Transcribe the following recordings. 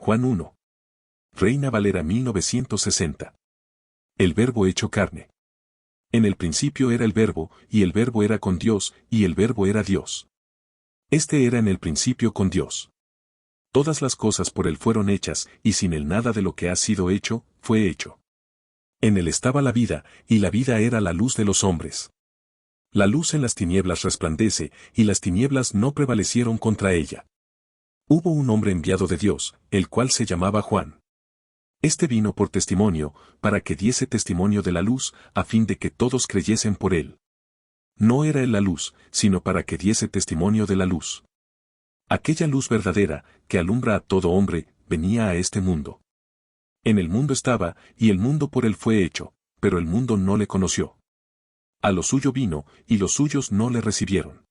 Juan 1. Reina Valera 1960. El Verbo hecho carne. En el principio era el Verbo, y el Verbo era con Dios, y el Verbo era Dios. Este era en el principio con Dios. Todas las cosas por él fueron hechas, y sin él nada de lo que ha sido hecho, fue hecho. En él estaba la vida, y la vida era la luz de los hombres. La luz en las tinieblas resplandece, y las tinieblas no prevalecieron contra ella. Hubo un hombre enviado de Dios, el cual se llamaba Juan. Este vino por testimonio, para que diese testimonio de la luz, a fin de que todos creyesen por él. No era él la luz, sino para que diese testimonio de la luz. Aquella luz verdadera, que alumbra a todo hombre, venía a este mundo. En el mundo estaba, y el mundo por él fue hecho, pero el mundo no le conoció. A lo suyo vino, y los suyos no le recibieron.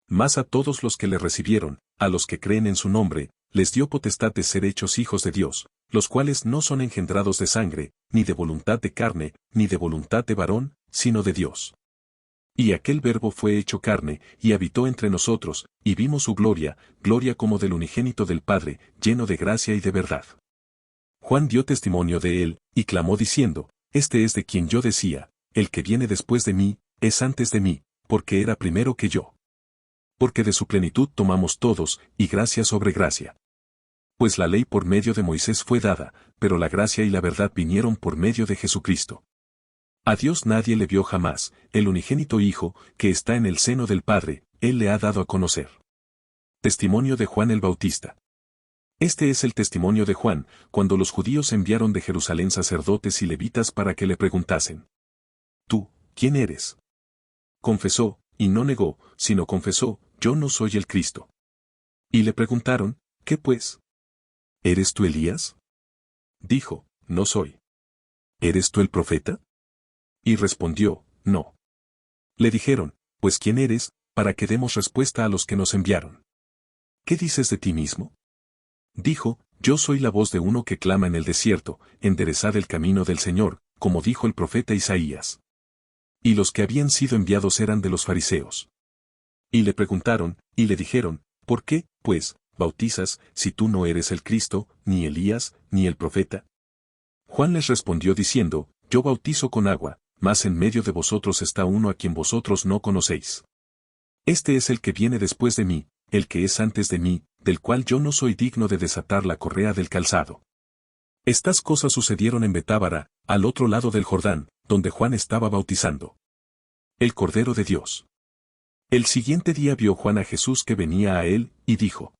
Mas a todos los que le recibieron, a los que creen en su nombre, les dio potestad de ser hechos hijos de Dios, los cuales no son engendrados de sangre, ni de voluntad de carne, ni de voluntad de varón, sino de Dios. Y aquel Verbo fue hecho carne, y habitó entre nosotros, y vimos su gloria, gloria como del unigénito del Padre, lleno de gracia y de verdad. Juan dio testimonio de él, y clamó diciendo, Este es de quien yo decía, el que viene después de mí, es antes de mí, porque era primero que yo. Porque de su plenitud tomamos todos, y gracia sobre gracia. Pues la ley por medio de Moisés fue dada, pero la gracia y la verdad vinieron por medio de Jesucristo. A Dios nadie le vio jamás, el unigénito Hijo, que está en el seno del Padre, Él le ha dado a conocer. Testimonio de Juan el Bautista. Este es el testimonio de Juan, cuando los judíos enviaron de Jerusalén sacerdotes y levitas para que le preguntasen. ¿Tú, quién eres? Confesó, y no negó, sino confesó, yo no soy el Cristo. Y le preguntaron, ¿qué pues? ¿Eres tú Elías? Dijo, no soy. ¿Eres tú el profeta? Y respondió, no. Le dijeron, pues ¿quién eres, para que demos respuesta a los que nos enviaron? ¿Qué dices de ti mismo? Dijo, yo soy la voz de uno que clama en el desierto, enderezad el camino del Señor, como dijo el profeta Isaías. Y los que habían sido enviados eran de los fariseos. Y le preguntaron, y le dijeron, ¿por qué, pues, bautizas, si tú no eres el Cristo, ni Elías, ni el profeta? Juan les respondió diciendo, yo bautizo con agua, mas en medio de vosotros está uno a quien vosotros no conocéis. Este es el que viene después de mí, el que es antes de mí, del cual yo no soy digno de desatar la correa del calzado. Estas cosas sucedieron en Betábara, al otro lado del Jordán, donde Juan estaba bautizando. El Cordero de Dios. El siguiente día vio Juan a Jesús que venía a él, y dijo,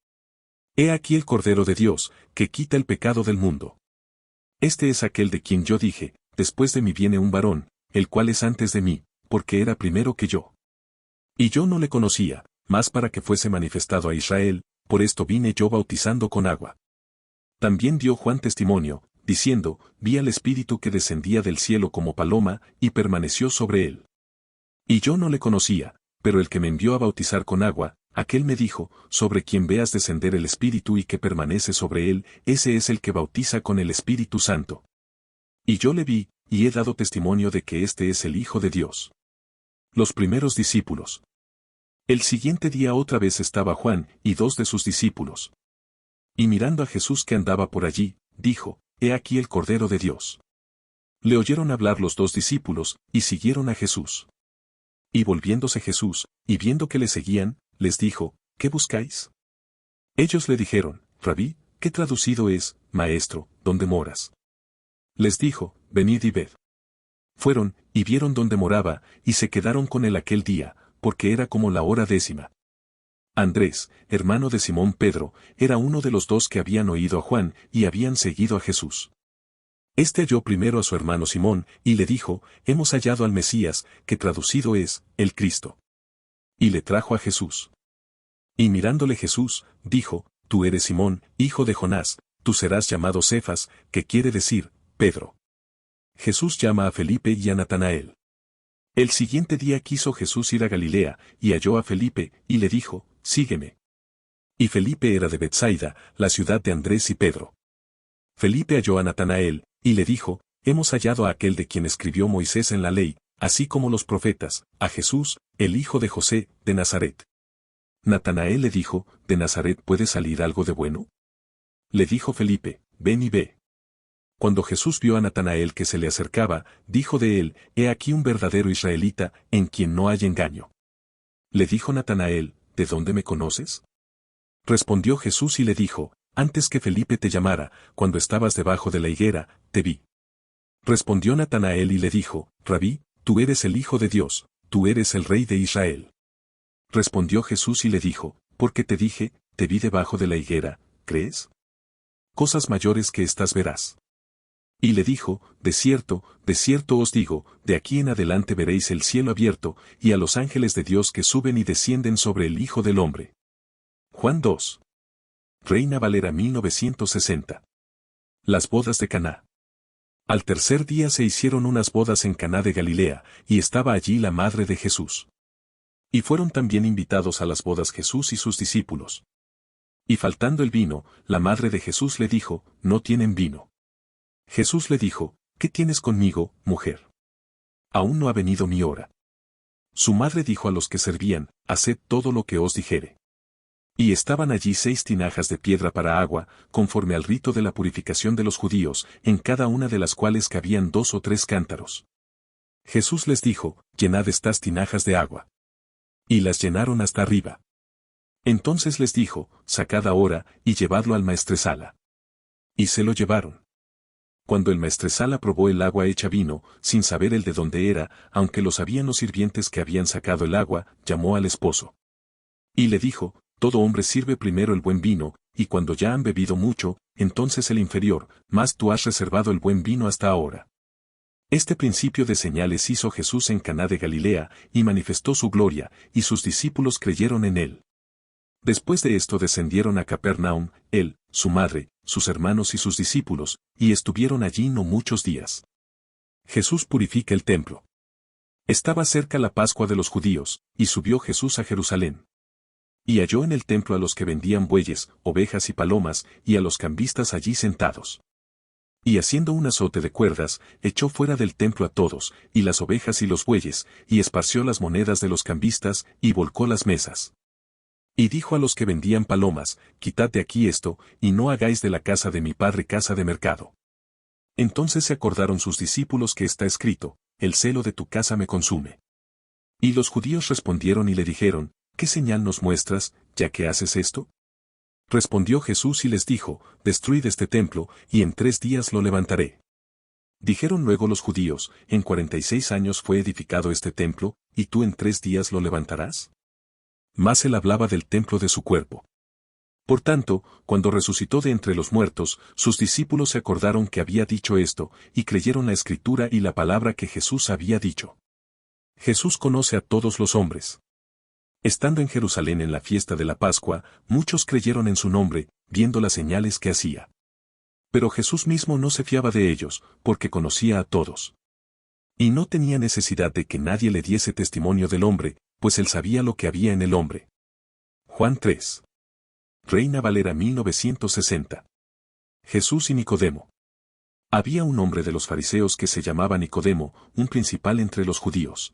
He aquí el Cordero de Dios, que quita el pecado del mundo. Este es aquel de quien yo dije, después de mí viene un varón, el cual es antes de mí, porque era primero que yo. Y yo no le conocía, mas para que fuese manifestado a Israel, por esto vine yo bautizando con agua. También dio Juan testimonio, diciendo, vi al Espíritu que descendía del cielo como paloma, y permaneció sobre él. Y yo no le conocía, pero el que me envió a bautizar con agua, aquel me dijo, sobre quien veas descender el Espíritu y que permanece sobre él, ese es el que bautiza con el Espíritu Santo. Y yo le vi, y he dado testimonio de que este es el Hijo de Dios. Los primeros discípulos. El siguiente día otra vez estaba Juan y dos de sus discípulos. Y mirando a Jesús que andaba por allí, dijo, He aquí el Cordero de Dios. Le oyeron hablar los dos discípulos, y siguieron a Jesús. Y volviéndose Jesús, y viendo que le seguían, les dijo, ¿qué buscáis? Ellos le dijeron, Rabí, que traducido es, Maestro, ¿dónde moras? Les dijo, venid y ved. Fueron, y vieron dónde moraba, y se quedaron con él aquel día, porque era como la hora 10:00. Andrés, hermano de Simón Pedro, era uno de los dos que habían oído a Juan, y habían seguido a Jesús. Este halló primero a su hermano Simón, y le dijo, hemos hallado al Mesías, que traducido es, el Cristo. Y le trajo a Jesús. Y mirándole Jesús, dijo, tú eres Simón, hijo de Jonás, tú serás llamado Cefas, que quiere decir, Pedro. Jesús llama a Felipe y a Natanael. El siguiente día quiso Jesús ir a Galilea, y halló a Felipe, y le dijo, sígueme. Y Felipe era de Betsaida, la ciudad de Andrés y Pedro. Felipe halló a Natanael, y le dijo, hemos hallado a aquel de quien escribió Moisés en la ley, así como los profetas, a Jesús, el hijo de José, de Nazaret. Natanael le dijo, ¿de Nazaret puede salir algo de bueno? Le dijo Felipe, ven y ve. Cuando Jesús vio a Natanael que se le acercaba, dijo de él, he aquí un verdadero israelita, en quien no hay engaño. Le dijo Natanael, ¿de dónde me conoces? Respondió Jesús y le dijo, antes que Felipe te llamara, cuando estabas debajo de la higuera, te vi. Respondió Natanael y le dijo, Rabí, tú eres el Hijo de Dios, tú eres el Rey de Israel. Respondió Jesús y le dijo, porque te dije, te vi debajo de la higuera, ¿crees? Cosas mayores que estas verás. Y le dijo, de cierto os digo, de aquí en adelante veréis el cielo abierto, y a los ángeles de Dios que suben y descienden sobre el Hijo del Hombre. Juan 2. Reina Valera 1960. Las bodas de Caná. Al tercer día se hicieron unas bodas en Caná de Galilea, y estaba allí la madre de Jesús. Y fueron también invitados a las bodas Jesús y sus discípulos. Y faltando el vino, la madre de Jesús le dijo, no tienen vino. Jesús le dijo, ¿qué tienes conmigo, mujer? Aún no ha venido mi hora. Su madre dijo a los que servían, haced todo lo que os dijere. Y estaban allí 6 tinajas de piedra para agua, conforme al rito de la purificación de los judíos, en cada una de las cuales cabían 2 o 3 cántaros. Jesús les dijo, llenad estas tinajas de agua. Y las llenaron hasta arriba. Entonces les dijo, sacad ahora, y llevadlo al maestresala. Y se lo llevaron. Cuando el maestresala probó el agua hecha vino, sin saber el de dónde era, aunque lo sabían los sirvientes que habían sacado el agua, llamó al esposo. Y le dijo, todo hombre sirve primero el buen vino, y cuando ya han bebido mucho, entonces el inferior, mas tú has reservado el buen vino hasta ahora. Este principio de señales hizo Jesús en Caná de Galilea, y manifestó su gloria, y sus discípulos creyeron en él. Después de esto descendieron a Capernaum, él, su madre, sus hermanos y sus discípulos, y estuvieron allí no muchos días. Jesús purifica el templo. Estaba cerca la Pascua de los judíos, y subió Jesús a Jerusalén. Y halló en el templo a los que vendían bueyes, ovejas y palomas, y a los cambistas allí sentados. Y haciendo un azote de cuerdas, echó fuera del templo a todos, y las ovejas y los bueyes, y esparció las monedas de los cambistas, y volcó las mesas. Y dijo a los que vendían palomas, quitad de aquí esto, y no hagáis de la casa de mi padre casa de mercado. Entonces se acordaron sus discípulos que está escrito, el celo de tu casa me consume. Y los judíos respondieron y le dijeron, ¿qué señal nos muestras, ya que haces esto? Respondió Jesús y les dijo, destruid este templo, y en 3 días lo levantaré. Dijeron luego los judíos, en 46 años fue edificado este templo, ¿y tú en 3 días lo levantarás? Mas él hablaba del templo de su cuerpo. Por tanto, cuando resucitó de entre los muertos, sus discípulos se acordaron que había dicho esto, y creyeron la escritura y la palabra que Jesús había dicho. Jesús conoce a todos los hombres. Estando en Jerusalén en la fiesta de la Pascua, muchos creyeron en su nombre, viendo las señales que hacía. Pero Jesús mismo no se fiaba de ellos, porque conocía a todos. Y no tenía necesidad de que nadie le diese testimonio del hombre, pues él sabía lo que había en el hombre. Juan 3. Reina Valera 1960. Jesús y Nicodemo. Había un hombre de los fariseos que se llamaba Nicodemo, un principal entre los judíos.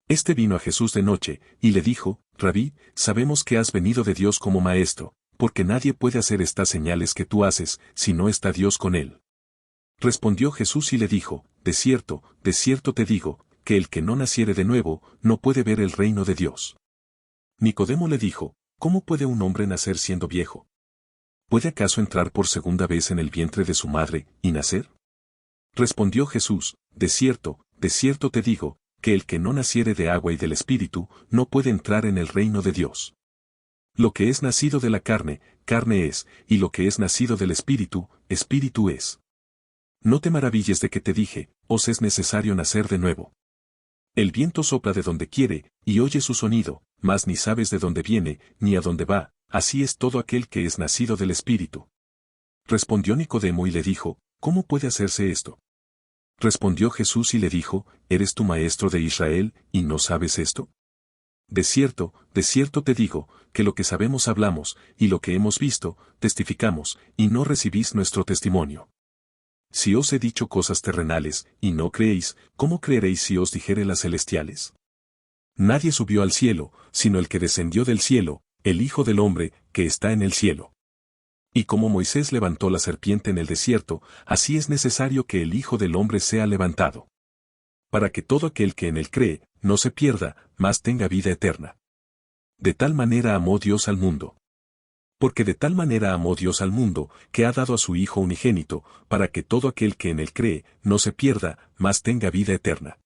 Este vino a Jesús de noche, y le dijo, Rabí, sabemos que has venido de Dios como maestro, porque nadie puede hacer estas señales que tú haces, si no está Dios con él. Respondió Jesús y le dijo, de cierto te digo, que el que no naciere de nuevo, no puede ver el reino de Dios. Nicodemo le dijo, ¿cómo puede un hombre nacer siendo viejo? ¿Puede acaso entrar por segunda vez en el vientre de su madre, y nacer? Respondió Jesús, de cierto te digo, que el que no naciere de agua y del Espíritu, no puede entrar en el reino de Dios. Lo que es nacido de la carne, carne es, y lo que es nacido del Espíritu, Espíritu es. No te maravilles de que te dije, os es necesario nacer de nuevo. El viento sopla de donde quiere, y oye su sonido, mas ni sabes de dónde viene, ni a dónde va, así es todo aquel que es nacido del Espíritu. Respondió Nicodemo y le dijo, ¿cómo puede hacerse esto? Respondió Jesús y le dijo, ¿eres tu maestro de Israel, y no sabes esto? De cierto te digo, que lo que sabemos hablamos, y lo que hemos visto, testificamos, y no recibís nuestro testimonio. Si os he dicho cosas terrenales, y no creéis, ¿cómo creeréis si os dijere las celestiales? Nadie subió al cielo, sino el que descendió del cielo, el Hijo del Hombre, que está en el cielo. Y como Moisés levantó la serpiente en el desierto, así es necesario que el Hijo del Hombre sea levantado. Para que todo aquel que en él cree, no se pierda, mas tenga vida eterna. De tal manera amó Dios al mundo. Porque de tal manera amó Dios al mundo, que ha dado a su Hijo unigénito, para que todo aquel que en él cree, no se pierda, mas tenga vida eterna.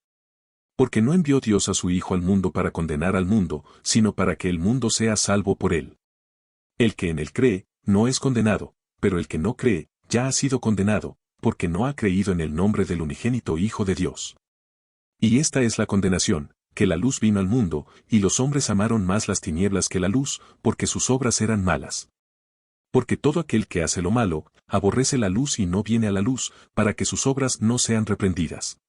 Porque no envió Dios a su Hijo al mundo para condenar al mundo, sino para que el mundo sea salvo por él. El que en él cree, no es condenado, pero el que no cree, ya ha sido condenado, porque no ha creído en el nombre del unigénito Hijo de Dios. Y esta es la condenación, que la luz vino al mundo, y los hombres amaron más las tinieblas que la luz, porque sus obras eran malas. Porque todo aquel que hace lo malo, aborrece la luz y no viene a la luz, para que sus obras no sean reprendidas.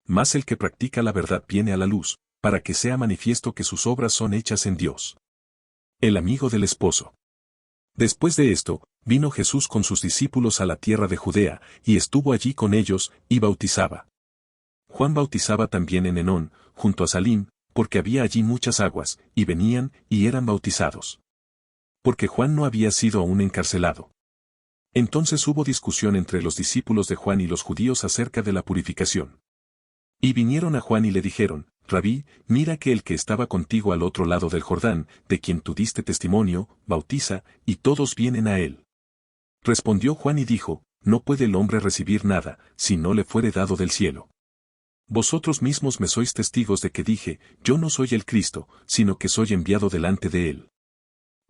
Mas el que practica la verdad viene a la luz, para que sea manifiesto que sus obras son hechas en Dios. El amigo del esposo. Después de esto, vino Jesús con sus discípulos a la tierra de Judea, y estuvo allí con ellos, y bautizaba. Juan bautizaba también en Enón, junto a Salim, porque había allí muchas aguas, y venían, y eran bautizados. Porque Juan no había sido aún encarcelado. Entonces hubo discusión entre los discípulos de Juan y los judíos acerca de la purificación. Y vinieron a Juan y le dijeron, Rabí, mira que el que estaba contigo al otro lado del Jordán, de quien tú diste testimonio, bautiza, y todos vienen a él. Respondió Juan y dijo, no puede el hombre recibir nada, si no le fuere dado del cielo. Vosotros mismos me sois testigos de que dije, yo no soy el Cristo, sino que soy enviado delante de él.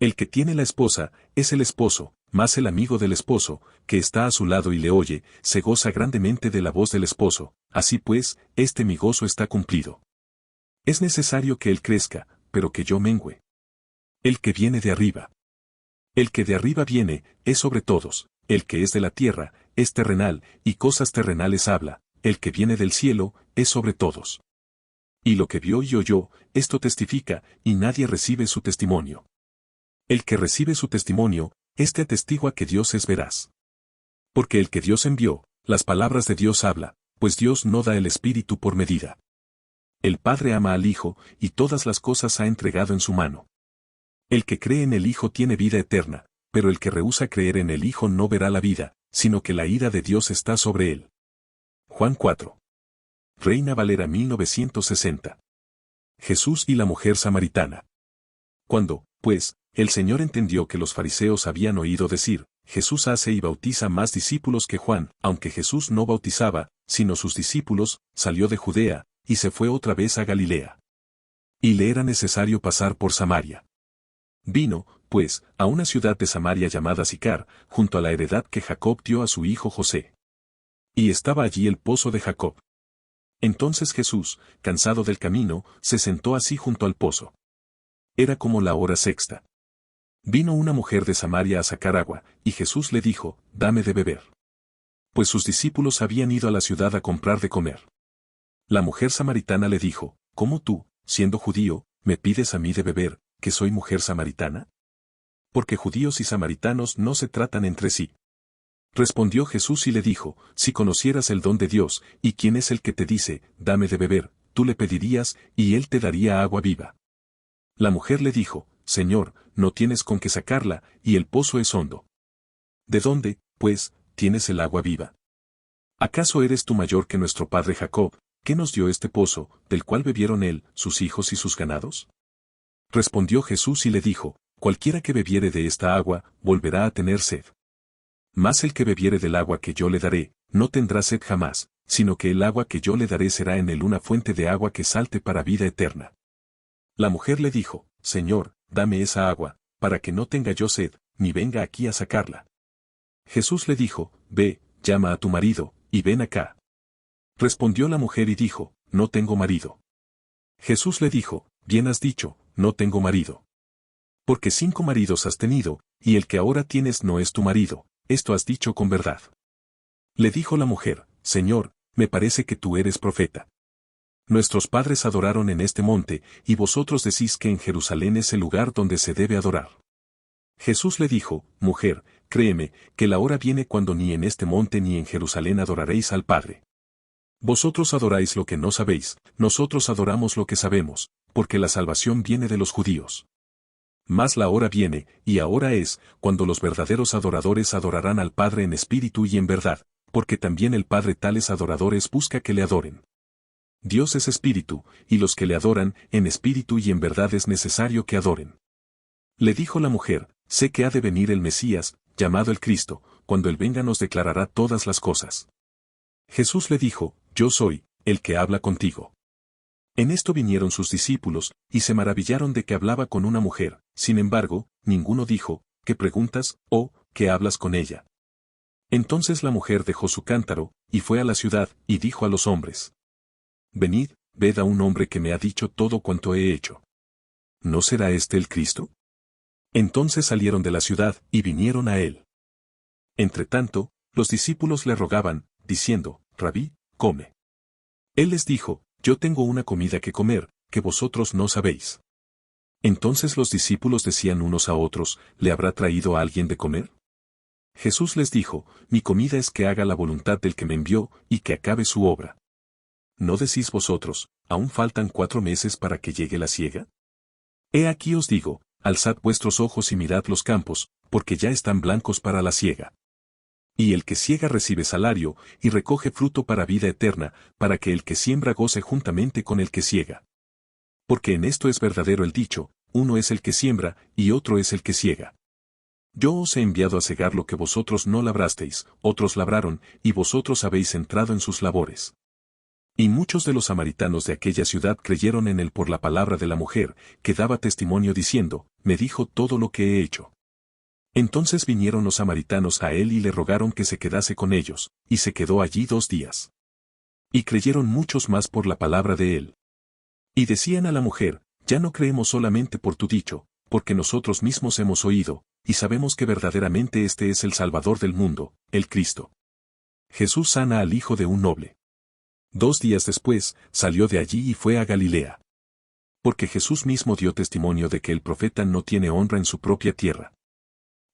El que tiene la esposa, es el esposo, mas el amigo del esposo, que está a su lado y le oye, se goza grandemente de la voz del esposo, así pues, mi gozo está cumplido. Es necesario que él crezca, pero que yo mengüe. El que viene de arriba. El que de arriba viene, es sobre todos, el que es de la tierra, es terrenal, y cosas terrenales habla, el que viene del cielo, es sobre todos. Y lo que vio y oyó, esto testifica, y nadie recibe su testimonio. El que recibe su testimonio, atestigua que Dios es veraz. Porque el que Dios envió, las palabras de Dios habla, pues Dios no da el Espíritu por medida. El Padre ama al Hijo, y todas las cosas ha entregado en su mano. El que cree en el Hijo tiene vida eterna, pero el que rehúsa creer en el Hijo no verá la vida, sino que la ira de Dios está sobre él. Juan 4. Reina Valera 1960. Jesús y la mujer samaritana. Cuando, pues, el Señor entendió que los fariseos habían oído decir, Jesús hace y bautiza más discípulos que Juan, aunque Jesús no bautizaba, sino sus discípulos, salió de Judea, y se fue otra vez a Galilea. Y le era necesario pasar por Samaria. Vino, pues, a una ciudad de Samaria llamada Sicar, junto a la heredad que Jacob dio a su hijo José. Y estaba allí el pozo de Jacob. Entonces Jesús, cansado del camino, se sentó así junto al pozo. Era como la hora sexta. Vino una mujer de Samaria a sacar agua, y Jesús le dijo, dame de beber. Pues sus discípulos habían ido a la ciudad a comprar de comer. La mujer samaritana le dijo, ¿cómo tú, siendo judío, me pides a mí de beber, que soy mujer samaritana? Porque judíos y samaritanos no se tratan entre sí. Respondió Jesús y le dijo, si conocieras el don de Dios, y quién es el que te dice, dame de beber, tú le pedirías, y él te daría agua viva. La mujer le dijo, Señor, no tienes con qué sacarla, y el pozo es hondo. ¿De dónde, pues, tienes el agua viva? ¿Acaso eres tú mayor que nuestro padre Jacob, que nos dio este pozo, del cual bebieron él, sus hijos y sus ganados? Respondió Jesús y le dijo, cualquiera que bebiere de esta agua, volverá a tener sed. Mas el que bebiere del agua que yo le daré, no tendrá sed jamás, sino que el agua que yo le daré será en él una fuente de agua que salte para vida eterna. La mujer le dijo, Señor, dame esa agua, para que no tenga yo sed, ni venga aquí a sacarla. Jesús le dijo, ve, llama a tu marido, y ven acá. Respondió la mujer y dijo, no tengo marido. Jesús le dijo, bien has dicho, no tengo marido. Porque 5 maridos has tenido, y el que ahora tienes no es tu marido, esto has dicho con verdad. Le dijo la mujer, Señor, me parece que tú eres profeta. Nuestros padres adoraron en este monte, y vosotros decís que en Jerusalén es el lugar donde se debe adorar. Jesús le dijo, mujer, créeme, que la hora viene cuando ni en este monte ni en Jerusalén adoraréis al Padre. Vosotros adoráis lo que no sabéis, nosotros adoramos lo que sabemos, porque la salvación viene de los judíos. Mas la hora viene, y ahora es, cuando los verdaderos adoradores adorarán al Padre en espíritu y en verdad, porque también el Padre tales adoradores busca que le adoren. Dios es espíritu, y los que le adoran, en espíritu y en verdad es necesario que adoren. Le dijo la mujer, sé que ha de venir el Mesías, llamado el Cristo, cuando él venga nos declarará todas las cosas. Jesús le dijo, yo soy, el que habla contigo. En esto vinieron sus discípulos, y se maravillaron de que hablaba con una mujer, sin embargo, ninguno dijo, ¿qué preguntas, o, qué hablas con ella? Entonces la mujer dejó su cántaro, y fue a la ciudad, y dijo a los hombres, venid, ved a un hombre que me ha dicho todo cuanto he hecho. ¿No será este el Cristo? Entonces salieron de la ciudad, y vinieron a él. Entretanto, los discípulos le rogaban, diciendo, Rabí, come. Él les dijo, yo tengo una comida que comer, que vosotros no sabéis. Entonces los discípulos decían unos a otros, ¿le habrá traído a alguien de comer? Jesús les dijo, mi comida es que haga la voluntad del que me envió, y que acabe su obra. ¿No decís vosotros, aún faltan 4 meses para que llegue la siega? He aquí os digo, alzad vuestros ojos y mirad los campos, porque ya están blancos para la siega. Y el que siega recibe salario, y recoge fruto para vida eterna, para que el que siembra goce juntamente con el que siega. Porque en esto es verdadero el dicho, uno es el que siembra, y otro es el que siega. Yo os he enviado a segar lo que vosotros no labrasteis, otros labraron, y vosotros habéis entrado en sus labores. Y muchos de los samaritanos de aquella ciudad creyeron en él por la palabra de la mujer, que daba testimonio diciendo, me dijo todo lo que he hecho. Entonces vinieron los samaritanos a él y le rogaron que se quedase con ellos, y se quedó allí 2 días. Y creyeron muchos más por la palabra de él. Y decían a la mujer, ya no creemos solamente por tu dicho, porque nosotros mismos hemos oído, y sabemos que verdaderamente este es el Salvador del mundo, el Cristo. Jesús sana al hijo de un noble. 2 días después, salió de allí y fue a Galilea. Porque Jesús mismo dio testimonio de que el profeta no tiene honra en su propia tierra.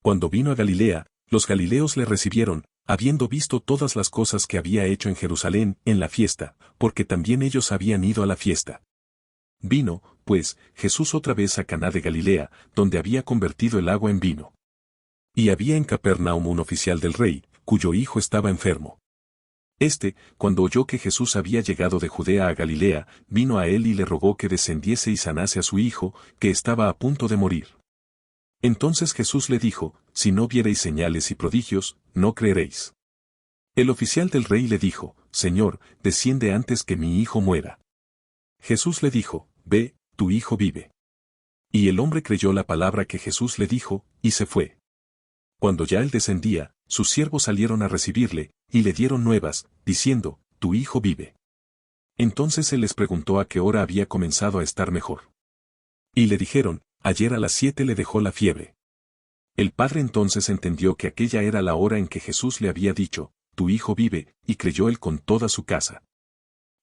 Cuando vino a Galilea, los galileos le recibieron, habiendo visto todas las cosas que había hecho en Jerusalén, en la fiesta, porque también ellos habían ido a la fiesta. Vino, pues, Jesús otra vez a Caná de Galilea, donde había convertido el agua en vino. Y había en Capernaum un oficial del rey, cuyo hijo estaba enfermo. Cuando oyó que Jesús había llegado de Judea a Galilea, vino a él y le rogó que descendiese y sanase a su hijo, que estaba a punto de morir. Entonces Jesús le dijo, si no viereis señales y prodigios, no creeréis. El oficial del rey le dijo, Señor, desciende antes que mi hijo muera. Jesús le dijo, ve, tu hijo vive. Y el hombre creyó la palabra que Jesús le dijo, y se fue. Cuando ya él descendía, sus siervos salieron a recibirle, y le dieron nuevas, diciendo, tu hijo vive. Entonces él les preguntó a qué hora había comenzado a estar mejor. Y le dijeron, ayer a las 7 le dejó la fiebre. El padre entonces entendió que aquella era la hora en que Jesús le había dicho, tu hijo vive, y creyó él con toda su casa.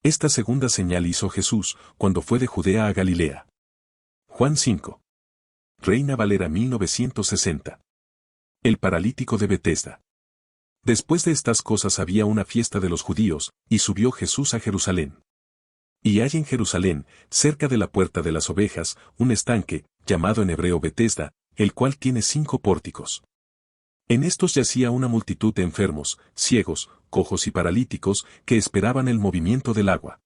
Esta segunda señal hizo Jesús, cuando fue de Judea a Galilea. Juan 5. Reina Valera 1960. El paralítico de Betesda. Después de estas cosas había una fiesta de los judíos, y subió Jesús a Jerusalén. Y hay en Jerusalén, cerca de la puerta de las ovejas, un estanque, llamado en hebreo Betesda, el cual tiene 5 pórticos. En estos yacía una multitud de enfermos, ciegos, cojos y paralíticos, que esperaban el movimiento del agua.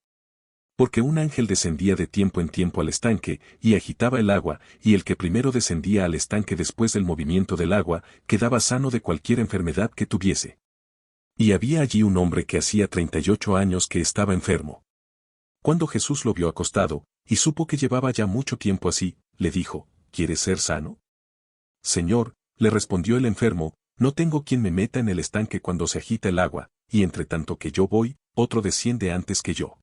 Porque un ángel descendía de tiempo en tiempo al estanque, y agitaba el agua, y el que primero descendía al estanque después del movimiento del agua, quedaba sano de cualquier enfermedad que tuviese. Y había allí un hombre que hacía 38 años que estaba enfermo. Cuando Jesús lo vio acostado, y supo que llevaba ya mucho tiempo así, le dijo, ¿quieres ser sano? Señor, le respondió el enfermo, no tengo quien me meta en el estanque cuando se agita el agua, y entre tanto que yo voy, otro desciende antes que yo.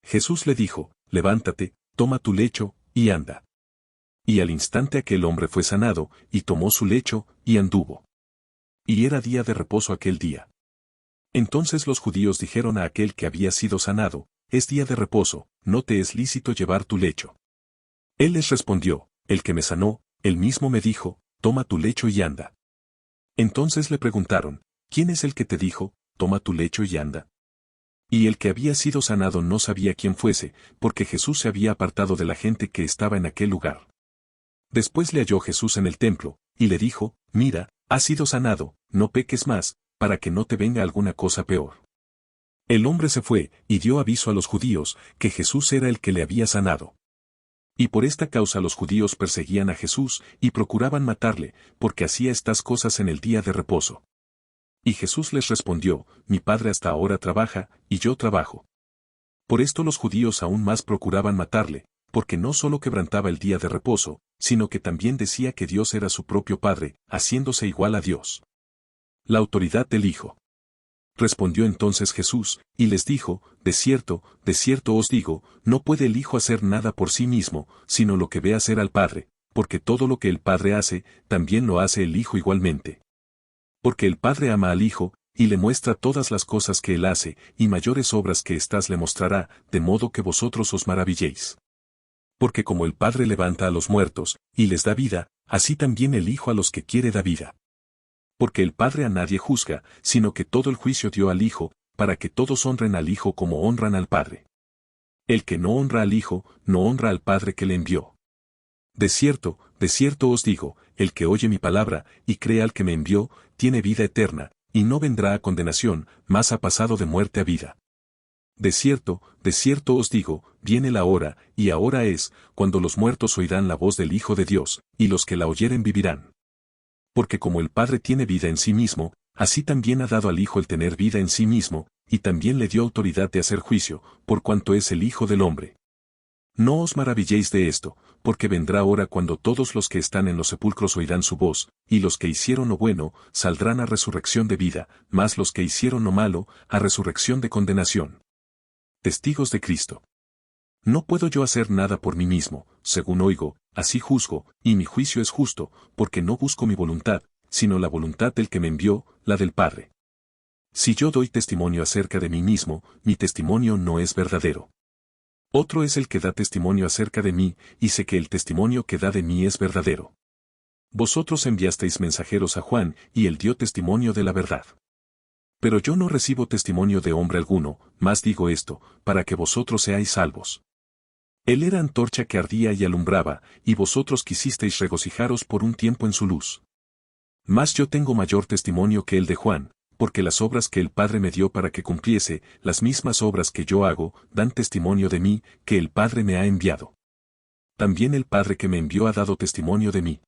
Jesús le dijo, levántate, toma tu lecho, y anda. Y al instante aquel hombre fue sanado, y tomó su lecho, y anduvo. Y era día de reposo aquel día. Entonces los judíos dijeron a aquel que había sido sanado, es día de reposo, no te es lícito llevar tu lecho. Él les respondió, el que me sanó, él mismo me dijo, toma tu lecho y anda. Entonces le preguntaron, ¿quién es el que te dijo, toma tu lecho y anda? Y el que había sido sanado no sabía quién fuese, porque Jesús se había apartado de la gente que estaba en aquel lugar. Después le halló Jesús en el templo, y le dijo, mira, has sido sanado, no peques más, para que no te venga alguna cosa peor. El hombre se fue, y dio aviso a los judíos, que Jesús era el que le había sanado. Y por esta causa los judíos perseguían a Jesús, y procuraban matarle, porque hacía estas cosas en el día de reposo. Y Jesús les respondió, mi Padre hasta ahora trabaja, y yo trabajo. Por esto los judíos aún más procuraban matarle, porque no solo quebrantaba el día de reposo, sino que también decía que Dios era su propio Padre, haciéndose igual a Dios. La autoridad del Hijo. Respondió entonces Jesús, y les dijo, de cierto os digo, no puede el Hijo hacer nada por sí mismo, sino lo que ve hacer al Padre, porque todo lo que el Padre hace, también lo hace el Hijo igualmente. Porque el Padre ama al Hijo, y le muestra todas las cosas que él hace, y mayores obras que éstas le mostrará, de modo que vosotros os maravilléis. Porque como el Padre levanta a los muertos, y les da vida, así también el Hijo a los que quiere da vida. Porque el Padre a nadie juzga, sino que todo el juicio dio al Hijo, para que todos honren al Hijo como honran al Padre. El que no honra al Hijo, no honra al Padre que le envió. De cierto os digo, el que oye mi palabra, y cree al que me envió, tiene vida eterna, y no vendrá a condenación, mas ha pasado de muerte a vida. De cierto os digo, viene la hora, y ahora es, cuando los muertos oirán la voz del Hijo de Dios, y los que la oyeren vivirán. Porque como el Padre tiene vida en sí mismo, así también ha dado al Hijo el tener vida en sí mismo, y también le dio autoridad de hacer juicio, por cuanto es el Hijo del hombre. No os maravilléis de esto, porque vendrá hora cuando todos los que están en los sepulcros oirán su voz, y los que hicieron lo bueno, saldrán a resurrección de vida, mas los que hicieron lo malo, a resurrección de condenación. Testigos de Cristo. No puedo yo hacer nada por mí mismo, según oigo, así juzgo, y mi juicio es justo, porque no busco mi voluntad, sino la voluntad del que me envió, la del Padre. Si yo doy testimonio acerca de mí mismo, mi testimonio no es verdadero. Otro es el que da testimonio acerca de mí, y sé que el testimonio que da de mí es verdadero. Vosotros enviasteis mensajeros a Juan, y él dio testimonio de la verdad. Pero yo no recibo testimonio de hombre alguno, mas digo esto, para que vosotros seáis salvos. Él era antorcha que ardía y alumbraba, y vosotros quisisteis regocijaros por un tiempo en su luz. Mas yo tengo mayor testimonio que el de Juan, porque las obras que el Padre me dio para que cumpliese, las mismas obras que yo hago, dan testimonio de mí, que el Padre me ha enviado. También el Padre que me envió ha dado testimonio de mí.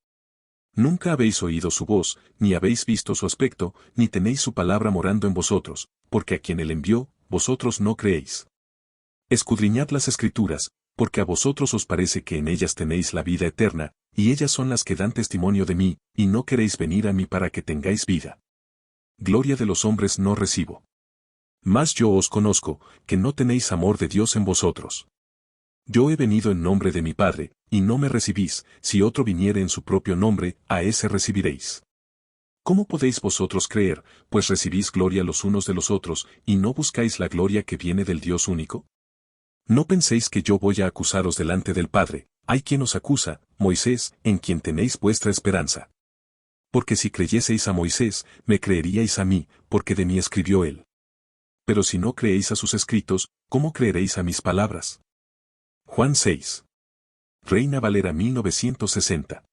Nunca habéis oído su voz, ni habéis visto su aspecto, ni tenéis su palabra morando en vosotros, porque a quien él envió, vosotros no creéis. Escudriñad las Escrituras, porque a vosotros os parece que en ellas tenéis la vida eterna, y ellas son las que dan testimonio de mí, y no queréis venir a mí para que tengáis vida. Gloria de los hombres no recibo. Mas yo os conozco, que no tenéis amor de Dios en vosotros. Yo he venido en nombre de mi Padre, y no me recibís, si otro viniere en su propio nombre, a ese recibiréis. ¿Cómo podéis vosotros creer, pues recibís gloria los unos de los otros, y no buscáis la gloria que viene del Dios único? No penséis que yo voy a acusaros delante del Padre, hay quien os acusa, Moisés, en quien tenéis vuestra esperanza. Porque si creyeseis a Moisés, me creeríais a mí, porque de mí escribió él. Pero si no creéis a sus escritos, ¿cómo creeréis a mis palabras? Juan 6. Reina Valera 1960.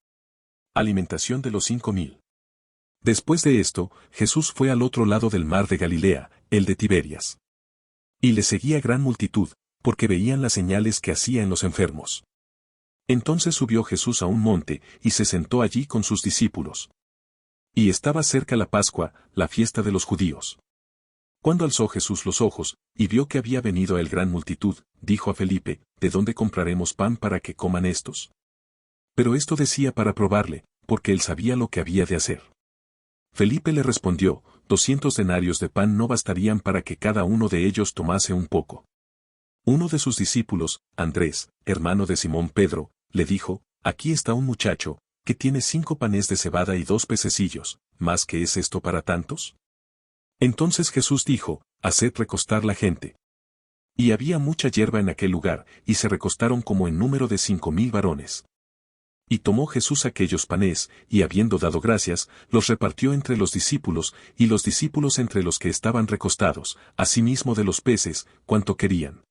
Alimentación de los 5000. Después de esto, Jesús fue al otro lado del mar de Galilea, el de Tiberias. Y le seguía gran multitud, porque veían las señales que hacía en los enfermos. Entonces subió Jesús a un monte, y se sentó allí con sus discípulos. Y estaba cerca la Pascua, la fiesta de los judíos. Cuando alzó Jesús los ojos, y vio que había venido a él gran multitud, dijo a Felipe, ¿de dónde compraremos pan para que coman estos? Pero esto decía para probarle, porque él sabía lo que había de hacer. Felipe le respondió, 200 denarios de pan no bastarían para que cada uno de ellos tomase un poco. Uno de sus discípulos, Andrés, hermano de Simón Pedro, le dijo, aquí está un muchacho, que tiene 5 panes de cebada y 2 pececillos, ¿más qué es esto para tantos? Entonces Jesús dijo, haced recostar la gente. Y había mucha hierba en aquel lugar, y se recostaron como en número de 5000 varones. Y tomó Jesús aquellos panes, y habiendo dado gracias, los repartió entre los discípulos, y los discípulos entre los que estaban recostados, asimismo de los peces, cuanto querían.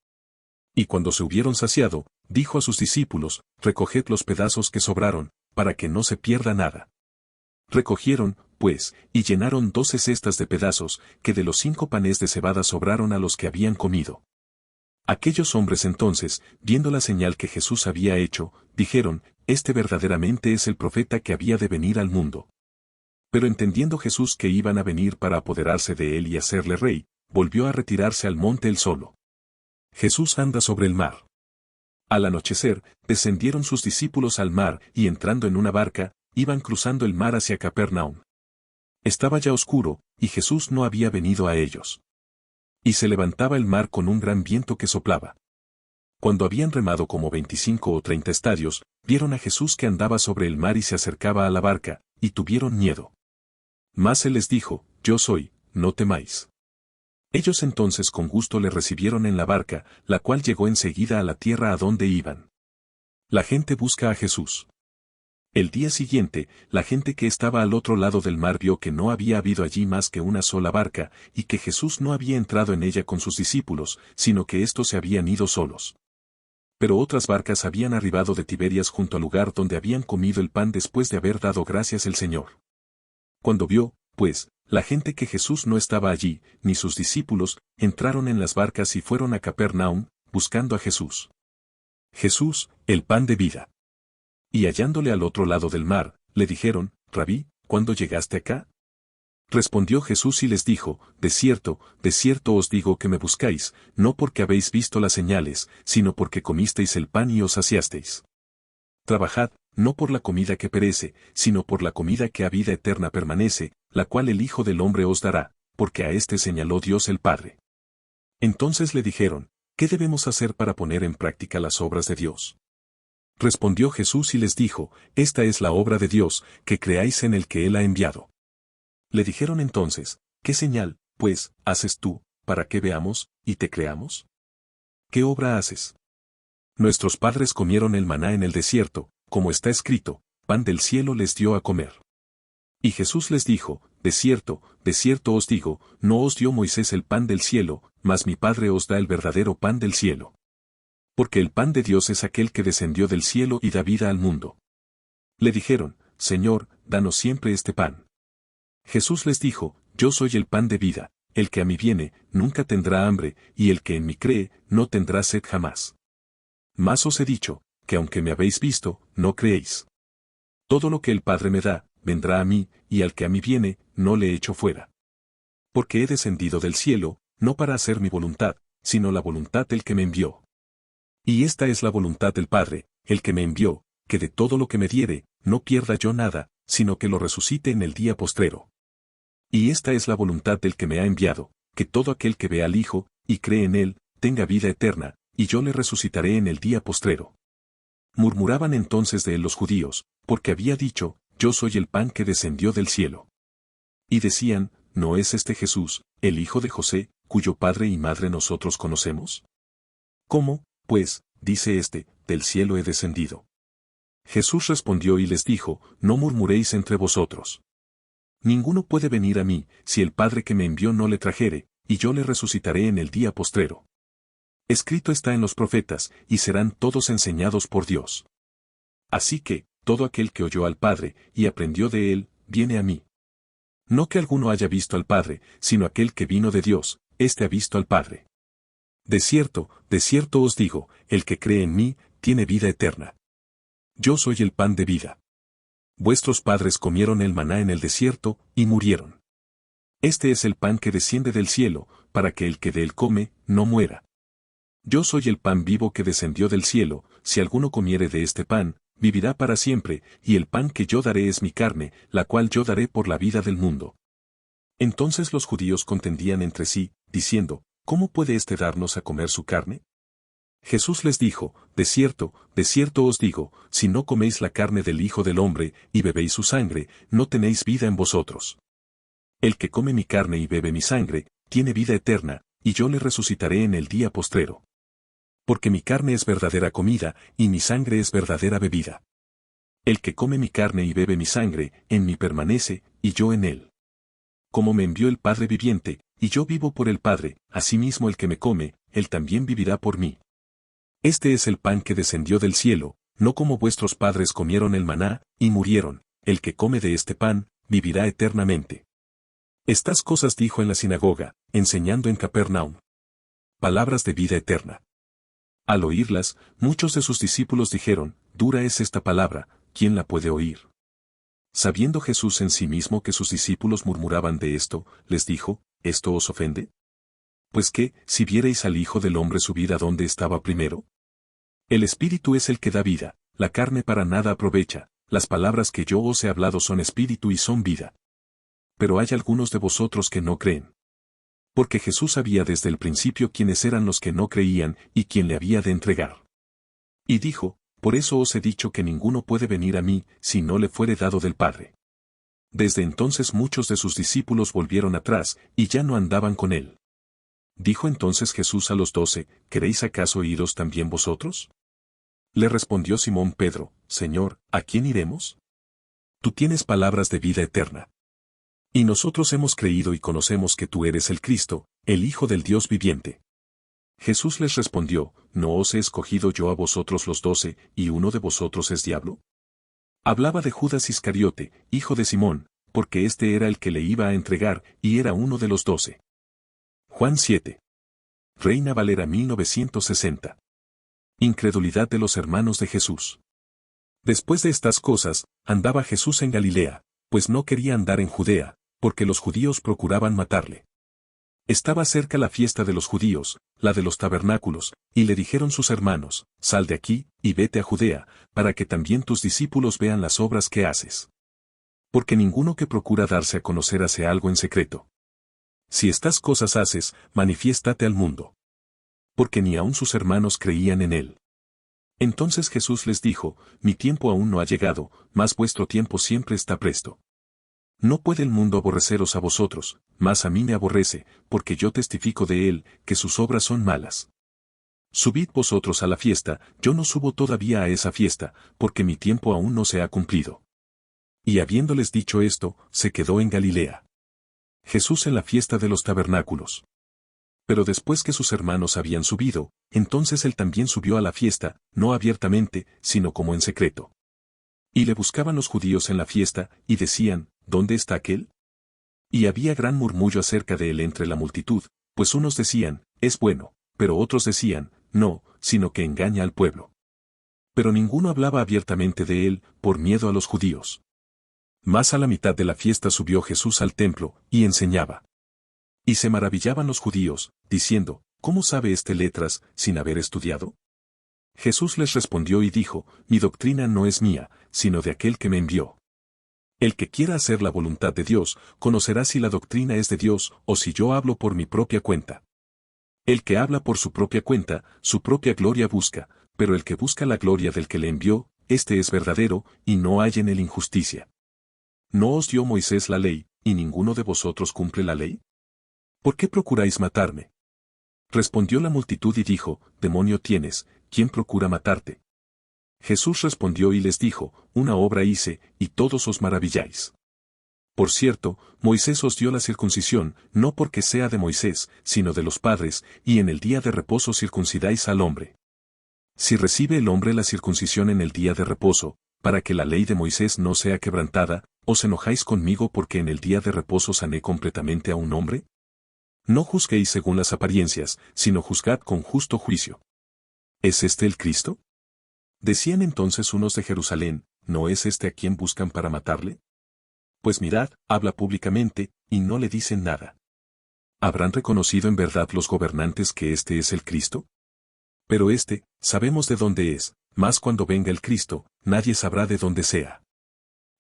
Y cuando se hubieron saciado, dijo a sus discípulos, recoged los pedazos que sobraron, para que no se pierda nada. Recogieron, pues, y llenaron 12 cestas de pedazos, que de los 5 panes de cebada sobraron a los que habían comido. Aquellos hombres entonces, viendo la señal que Jesús había hecho, dijeron, este verdaderamente es el profeta que había de venir al mundo. Pero entendiendo Jesús que iban a venir para apoderarse de él y hacerle rey, volvió a retirarse al monte él solo. Jesús anda sobre el mar. Al anochecer, descendieron sus discípulos al mar y entrando en una barca, iban cruzando el mar hacia Capernaum. Estaba ya oscuro, y Jesús no había venido a ellos. Y se levantaba el mar con un gran viento que soplaba. Cuando habían remado como 25 o 30 estadios, vieron a Jesús que andaba sobre el mar y se acercaba a la barca, y tuvieron miedo. Mas él les dijo, yo soy, no temáis. Ellos entonces con gusto le recibieron en la barca, la cual llegó enseguida a la tierra a donde iban. La gente busca a Jesús. El día siguiente, la gente que estaba al otro lado del mar vio que no había habido allí más que una sola barca, y que Jesús no había entrado en ella con sus discípulos, sino que éstos se habían ido solos. Pero otras barcas habían arribado de Tiberias junto al lugar donde habían comido el pan después de haber dado gracias el Señor. Cuando vio, pues, la gente que Jesús no estaba allí, ni sus discípulos, entraron en las barcas y fueron a Capernaum, buscando a Jesús. Jesús, el pan de vida. Y hallándole al otro lado del mar, le dijeron, Rabí, ¿cuándo llegaste acá? Respondió Jesús y les dijo, de cierto os digo que me buscáis, no porque habéis visto las señales, sino porque comisteis el pan y os saciasteis. Trabajad, no por la comida que perece, sino por la comida que a vida eterna permanece, la cual el Hijo del Hombre os dará, porque a éste señaló Dios el Padre. Entonces le dijeron, ¿qué debemos hacer para poner en práctica las obras de Dios? Respondió Jesús y les dijo, esta es la obra de Dios, que creáis en el que Él ha enviado. Le dijeron entonces, ¿qué señal, pues, haces tú, para que veamos, y te creamos? ¿Qué obra haces? Nuestros padres comieron el maná en el desierto, como está escrito, pan del cielo les dio a comer. Y Jesús les dijo, de cierto os digo, no os dio Moisés el pan del cielo, mas mi Padre os da el verdadero pan del cielo. Porque el pan de Dios es aquel que descendió del cielo y da vida al mundo. Le dijeron, Señor, danos siempre este pan. Jesús les dijo, yo soy el pan de vida, el que a mí viene, nunca tendrá hambre, y el que en mí cree, no tendrá sed jamás. Mas os he dicho, que aunque me habéis visto, no creéis. Todo lo que el Padre me da, vendrá a mí, y al que a mí viene, no le echo fuera. Porque he descendido del cielo, no para hacer mi voluntad, sino la voluntad del que me envió. Y esta es la voluntad del Padre, el que me envió, que de todo lo que me diere, no pierda yo nada, sino que lo resucite en el día postrero. Y esta es la voluntad del que me ha enviado, que todo aquel que vea al Hijo, y cree en él, tenga vida eterna, y yo le resucitaré en el día postrero. Murmuraban entonces de él los judíos, porque había dicho, yo soy el pan que descendió del cielo. Y decían, ¿no es este Jesús, el hijo de José, cuyo padre y madre nosotros conocemos? ¿Cómo, pues, dice éste, del cielo he descendido? Jesús respondió y les dijo, no murmuréis entre vosotros. Ninguno puede venir a mí, si el Padre que me envió no le trajere, y yo le resucitaré en el día postrero. Escrito está en los profetas, y serán todos enseñados por Dios. Así que, todo aquel que oyó al Padre, y aprendió de él, viene a mí. No que alguno haya visto al Padre, sino aquel que vino de Dios, éste ha visto al Padre. De cierto os digo, el que cree en mí, tiene vida eterna. Yo soy el pan de vida. Vuestros padres comieron el maná en el desierto, y murieron. Este es el pan que desciende del cielo, para que el que de él come, no muera. Yo soy el pan vivo que descendió del cielo, si alguno comiere de este pan, vivirá para siempre, y el pan que yo daré es mi carne, la cual yo daré por la vida del mundo. Entonces los judíos contendían entre sí, diciendo, ¿cómo puede éste darnos a comer su carne? Jesús les dijo, de cierto os digo, si no coméis la carne del Hijo del Hombre, y bebéis su sangre, no tenéis vida en vosotros. El que come mi carne y bebe mi sangre, tiene vida eterna, y yo le resucitaré en el día postrero. Porque mi carne es verdadera comida, y mi sangre es verdadera bebida. El que come mi carne y bebe mi sangre, en mí permanece, y yo en él. Como me envió el Padre viviente, y yo vivo por el Padre, asimismo el que me come, él también vivirá por mí. Este es el pan que descendió del cielo, no como vuestros padres comieron el maná, y murieron, el que come de este pan, vivirá eternamente. Estas cosas dijo en la sinagoga, enseñando en Capernaum. Palabras de vida eterna. Al oírlas, muchos de sus discípulos dijeron, dura es esta palabra, ¿quién la puede oír? Sabiendo Jesús en sí mismo que sus discípulos murmuraban de esto, les dijo, ¿esto os ofende? Pues que, si vierais al Hijo del Hombre subir a donde estaba primero. El Espíritu es el que da vida, la carne para nada aprovecha, las palabras que yo os he hablado son espíritu y son vida. Pero hay algunos de vosotros que no creen. Porque Jesús sabía desde el principio quiénes eran los que no creían y quién le había de entregar. Y dijo, por eso os he dicho que ninguno puede venir a mí, si no le fuere dado del Padre. Desde entonces muchos de sus discípulos volvieron atrás, y ya no andaban con él. Dijo entonces Jesús a los 12, ¿queréis acaso iros también vosotros? Le respondió Simón Pedro, Señor, ¿a quién iremos? Tú tienes palabras de vida eterna. Y nosotros hemos creído y conocemos que tú eres el Cristo, el Hijo del Dios viviente. Jesús les respondió, ¿no os he escogido yo a vosotros los 12, y uno de vosotros es diablo? Hablaba de Judas Iscariote, hijo de Simón, porque este era el que le iba a entregar, y era uno de los 12. Juan 7. Reina Valera 1960. Incredulidad de los hermanos de Jesús. Después de estas cosas, andaba Jesús en Galilea, pues no quería andar en Judea, porque los judíos procuraban matarle. Estaba cerca la fiesta de los judíos, la de los tabernáculos, y le dijeron sus hermanos, sal de aquí, y vete a Judea, para que también tus discípulos vean las obras que haces. Porque ninguno que procura darse a conocer hace algo en secreto. Si estas cosas haces, manifiéstate al mundo. Porque ni aun sus hermanos creían en él. Entonces Jesús les dijo, mi tiempo aún no ha llegado, mas vuestro tiempo siempre está presto. No puede el mundo aborreceros a vosotros, mas a mí me aborrece, porque yo testifico de él, que sus obras son malas. Subid vosotros a la fiesta, yo no subo todavía a esa fiesta, porque mi tiempo aún no se ha cumplido. Y habiéndoles dicho esto, se quedó en Galilea. Jesús en la fiesta de los tabernáculos. Pero después que sus hermanos habían subido, entonces él también subió a la fiesta, no abiertamente, sino como en secreto. Y le buscaban los judíos en la fiesta, y decían, ¿dónde está aquel? Y había gran murmullo acerca de él entre la multitud, pues unos decían, es bueno, pero otros decían, no, sino que engaña al pueblo. Pero ninguno hablaba abiertamente de él, por miedo a los judíos. Más a la mitad de la fiesta subió Jesús al templo, y enseñaba. Y se maravillaban los judíos, diciendo, ¿cómo sabe este letras, sin haber estudiado? Jesús les respondió y dijo, mi doctrina no es mía, sino de aquel que me envió. El que quiera hacer la voluntad de Dios, conocerá si la doctrina es de Dios, o si yo hablo por mi propia cuenta. El que habla por su propia cuenta, su propia gloria busca, pero el que busca la gloria del que le envió, éste es verdadero, y no hay en él injusticia. ¿No os dio Moisés la ley, y ninguno de vosotros cumple la ley? ¿Por qué procuráis matarme? Respondió la multitud y dijo, demonio tienes, ¿quién procura matarte? Jesús respondió y les dijo, una obra hice, y todos os maravilláis. Por cierto, Moisés os dio la circuncisión, no porque sea de Moisés, sino de los padres, y en el día de reposo circuncidáis al hombre. Si recibe el hombre la circuncisión en el día de reposo, para que la ley de Moisés no sea quebrantada, ¿os enojáis conmigo porque en el día de reposo sané completamente a un hombre? No juzguéis según las apariencias, sino juzgad con justo juicio. ¿Es este el Cristo? Decían entonces unos de Jerusalén, ¿no es este a quien buscan para matarle? Pues mirad, habla públicamente, y no le dicen nada. ¿Habrán reconocido en verdad los gobernantes que este es el Cristo? Pero sabemos de dónde es, mas cuando venga el Cristo, nadie sabrá de dónde sea.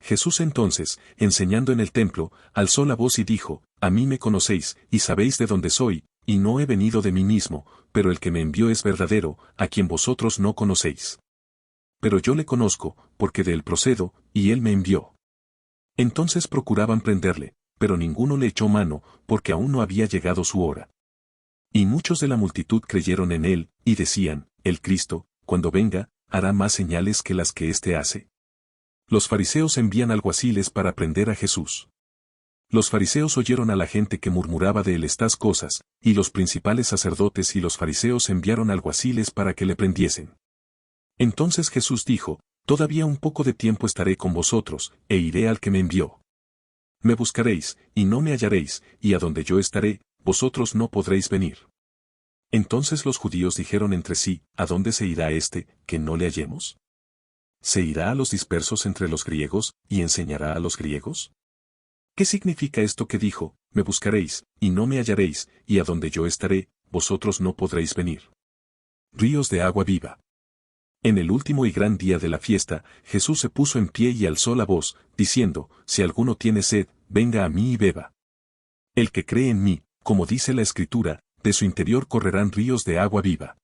Jesús entonces, enseñando en el templo, alzó la voz y dijo, a mí me conocéis, y sabéis de dónde soy, y no he venido de mí mismo, pero el que me envió es verdadero, a quien vosotros no conocéis. Pero yo le conozco, porque de él procedo, y él me envió. Entonces procuraban prenderle, pero ninguno le echó mano, porque aún no había llegado su hora. Y muchos de la multitud creyeron en él, y decían, el Cristo, cuando venga, hará más señales que las que éste hace. Los fariseos envían alguaciles para prender a Jesús. Los fariseos oyeron a la gente que murmuraba de él estas cosas, y los principales sacerdotes y los fariseos enviaron alguaciles para que le prendiesen. Entonces Jesús dijo, todavía un poco de tiempo estaré con vosotros, e iré al que me envió. Me buscaréis, y no me hallaréis, y a donde yo estaré, vosotros no podréis venir. Entonces los judíos dijeron entre sí, ¿a dónde se irá este, que no le hallemos? ¿Se irá a los dispersos entre los griegos, y enseñará a los griegos? ¿Qué significa esto que dijo, me buscaréis, y no me hallaréis, y a donde yo estaré, vosotros no podréis venir? Ríos de agua viva. En el último y gran día de la fiesta, Jesús se puso en pie y alzó la voz, diciendo, si alguno tiene sed, venga a mí y beba. El que cree en mí, como dice la Escritura, de su interior correrán ríos de agua viva.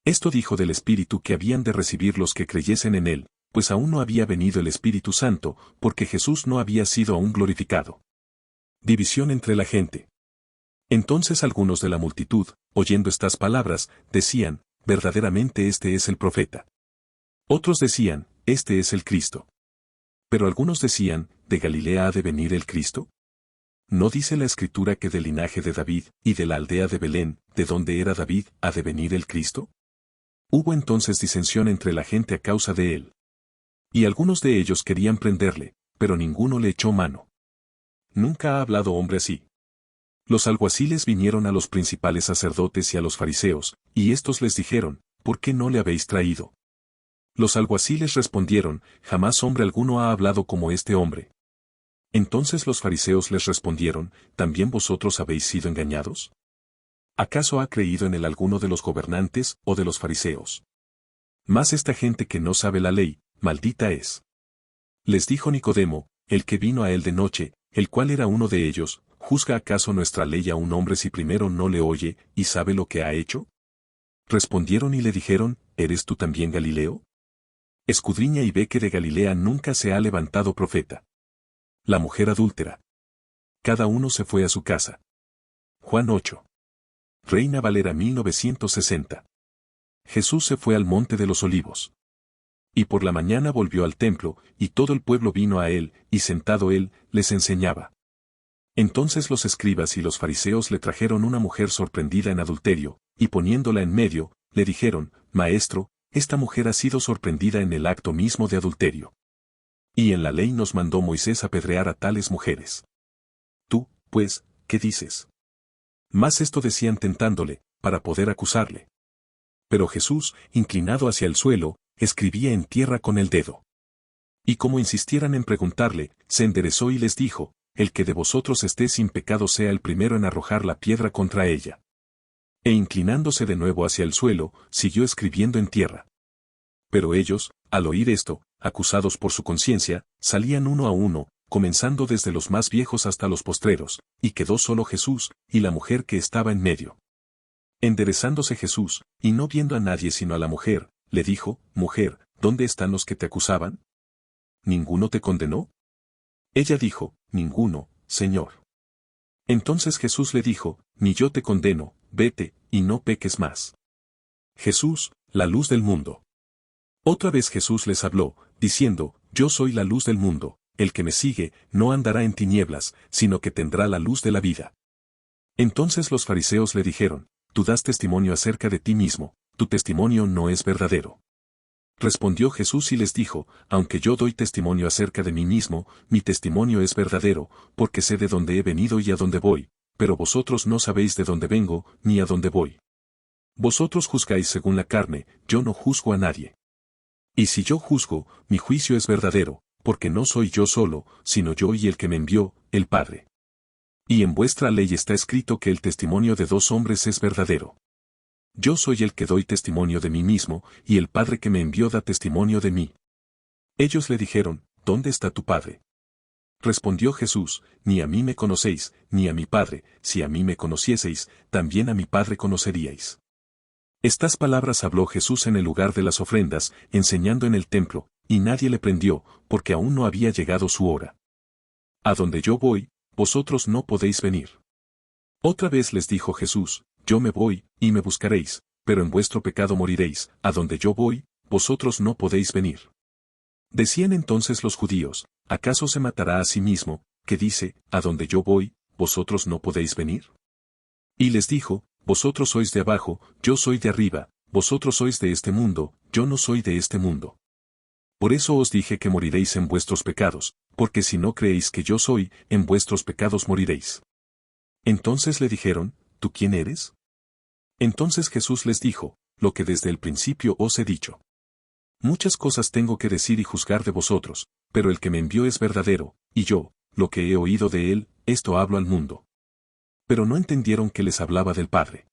Esto dijo del Espíritu que habían de recibir los que creyesen en él, pues aún no había venido el Espíritu Santo, porque Jesús no había sido aún glorificado. División entre la gente. Entonces algunos de la multitud, oyendo estas palabras, decían, verdaderamente este es el profeta. Otros decían, este es el Cristo. Pero algunos decían, ¿de Galilea ha de venir el Cristo? ¿No dice la Escritura que del linaje de David, y de la aldea de Belén, de donde era David, ha de venir el Cristo? Hubo entonces disensión entre la gente a causa de él. Y algunos de ellos querían prenderle, pero ninguno le echó mano. Nunca ha hablado hombre así. Los alguaciles vinieron a los principales sacerdotes y a los fariseos, y éstos les dijeron, ¿por qué no le habéis traído? Los alguaciles respondieron, jamás hombre alguno ha hablado como este hombre. Entonces los fariseos les respondieron, ¿también vosotros habéis sido engañados? ¿Acaso ha creído en él alguno de los gobernantes o de los fariseos? Mas esta gente que no sabe la ley, maldita es. Les dijo Nicodemo, el que vino a él de noche, el cual era uno de ellos, ¿juzga acaso nuestra ley a un hombre si primero no le oye, y sabe lo que ha hecho? Respondieron y le dijeron, ¿eres tú también Galileo? Escudriña y ve que de Galilea nunca se ha levantado profeta. La mujer adúltera. Cada uno se fue a su casa. Juan 8. Reina Valera 1960. Jesús se fue al monte de los olivos. Y por la mañana volvió al templo, y todo el pueblo vino a él, y sentado él, les enseñaba. Entonces los escribas y los fariseos le trajeron una mujer sorprendida en adulterio, y poniéndola en medio, le dijeron, Maestro, esta mujer ha sido sorprendida en el acto mismo de adulterio. Y en la ley nos mandó Moisés apedrear a tales mujeres. Tú, pues, ¿qué dices? Mas esto decían tentándole, para poder acusarle. Pero Jesús, inclinado hacia el suelo, escribía en tierra con el dedo. Y como insistieran en preguntarle, se enderezó y les dijo, el que de vosotros esté sin pecado sea el primero en arrojar la piedra contra ella. E inclinándose de nuevo hacia el suelo, siguió escribiendo en tierra. Pero ellos, al oír esto, acusados por su conciencia, salían uno a uno, comenzando desde los más viejos hasta los postreros, y quedó solo Jesús, y la mujer que estaba en medio. Enderezándose Jesús, y no viendo a nadie sino a la mujer, le dijo, Mujer, ¿dónde están los que te acusaban? ¿Ninguno te condenó? Ella dijo, Ninguno, Señor. Entonces Jesús le dijo, Ni yo te condeno, vete, y no peques más. Jesús, la luz del mundo. Otra vez Jesús les habló, diciendo, Yo soy la luz del mundo, el que me sigue, no andará en tinieblas, sino que tendrá la luz de la vida. Entonces los fariseos le dijeron, Tú das testimonio acerca de ti mismo, tu testimonio no es verdadero. Respondió Jesús y les dijo, Aunque yo doy testimonio acerca de mí mismo, mi testimonio es verdadero, porque sé de dónde he venido y a dónde voy, pero vosotros no sabéis de dónde vengo, ni a dónde voy. Vosotros juzgáis según la carne, yo no juzgo a nadie. Y si yo juzgo, mi juicio es verdadero, porque no soy yo solo, sino yo y el que me envió, el Padre. Y en vuestra ley está escrito que el testimonio de dos hombres es verdadero. Yo soy el que doy testimonio de mí mismo, y el Padre que me envió da testimonio de mí. Ellos le dijeron, ¿Dónde está tu Padre? Respondió Jesús, Ni a mí me conocéis, ni a mi Padre, si a mí me conocieseis, también a mi Padre conoceríais. Estas palabras habló Jesús en el lugar de las ofrendas, enseñando en el templo, y nadie le prendió, porque aún no había llegado su hora. A donde yo voy, vosotros no podéis venir. Otra vez les dijo Jesús, Yo me voy, y me buscaréis, pero en vuestro pecado moriréis, a donde yo voy, vosotros no podéis venir. Decían entonces los judíos, ¿acaso se matará a sí mismo, que dice, a donde yo voy, vosotros no podéis venir? Y les dijo, Vosotros sois de abajo, yo soy de arriba, vosotros sois de este mundo, yo no soy de este mundo. Por eso os dije que moriréis en vuestros pecados, porque si no creéis que yo soy, en vuestros pecados moriréis. Entonces le dijeron, ¿tú quién eres? Entonces Jesús les dijo, lo que desde el principio os he dicho. Muchas cosas tengo que decir y juzgar de vosotros, pero el que me envió es verdadero, y yo, lo que he oído de él, esto hablo al mundo. Pero no entendieron que les hablaba del Padre.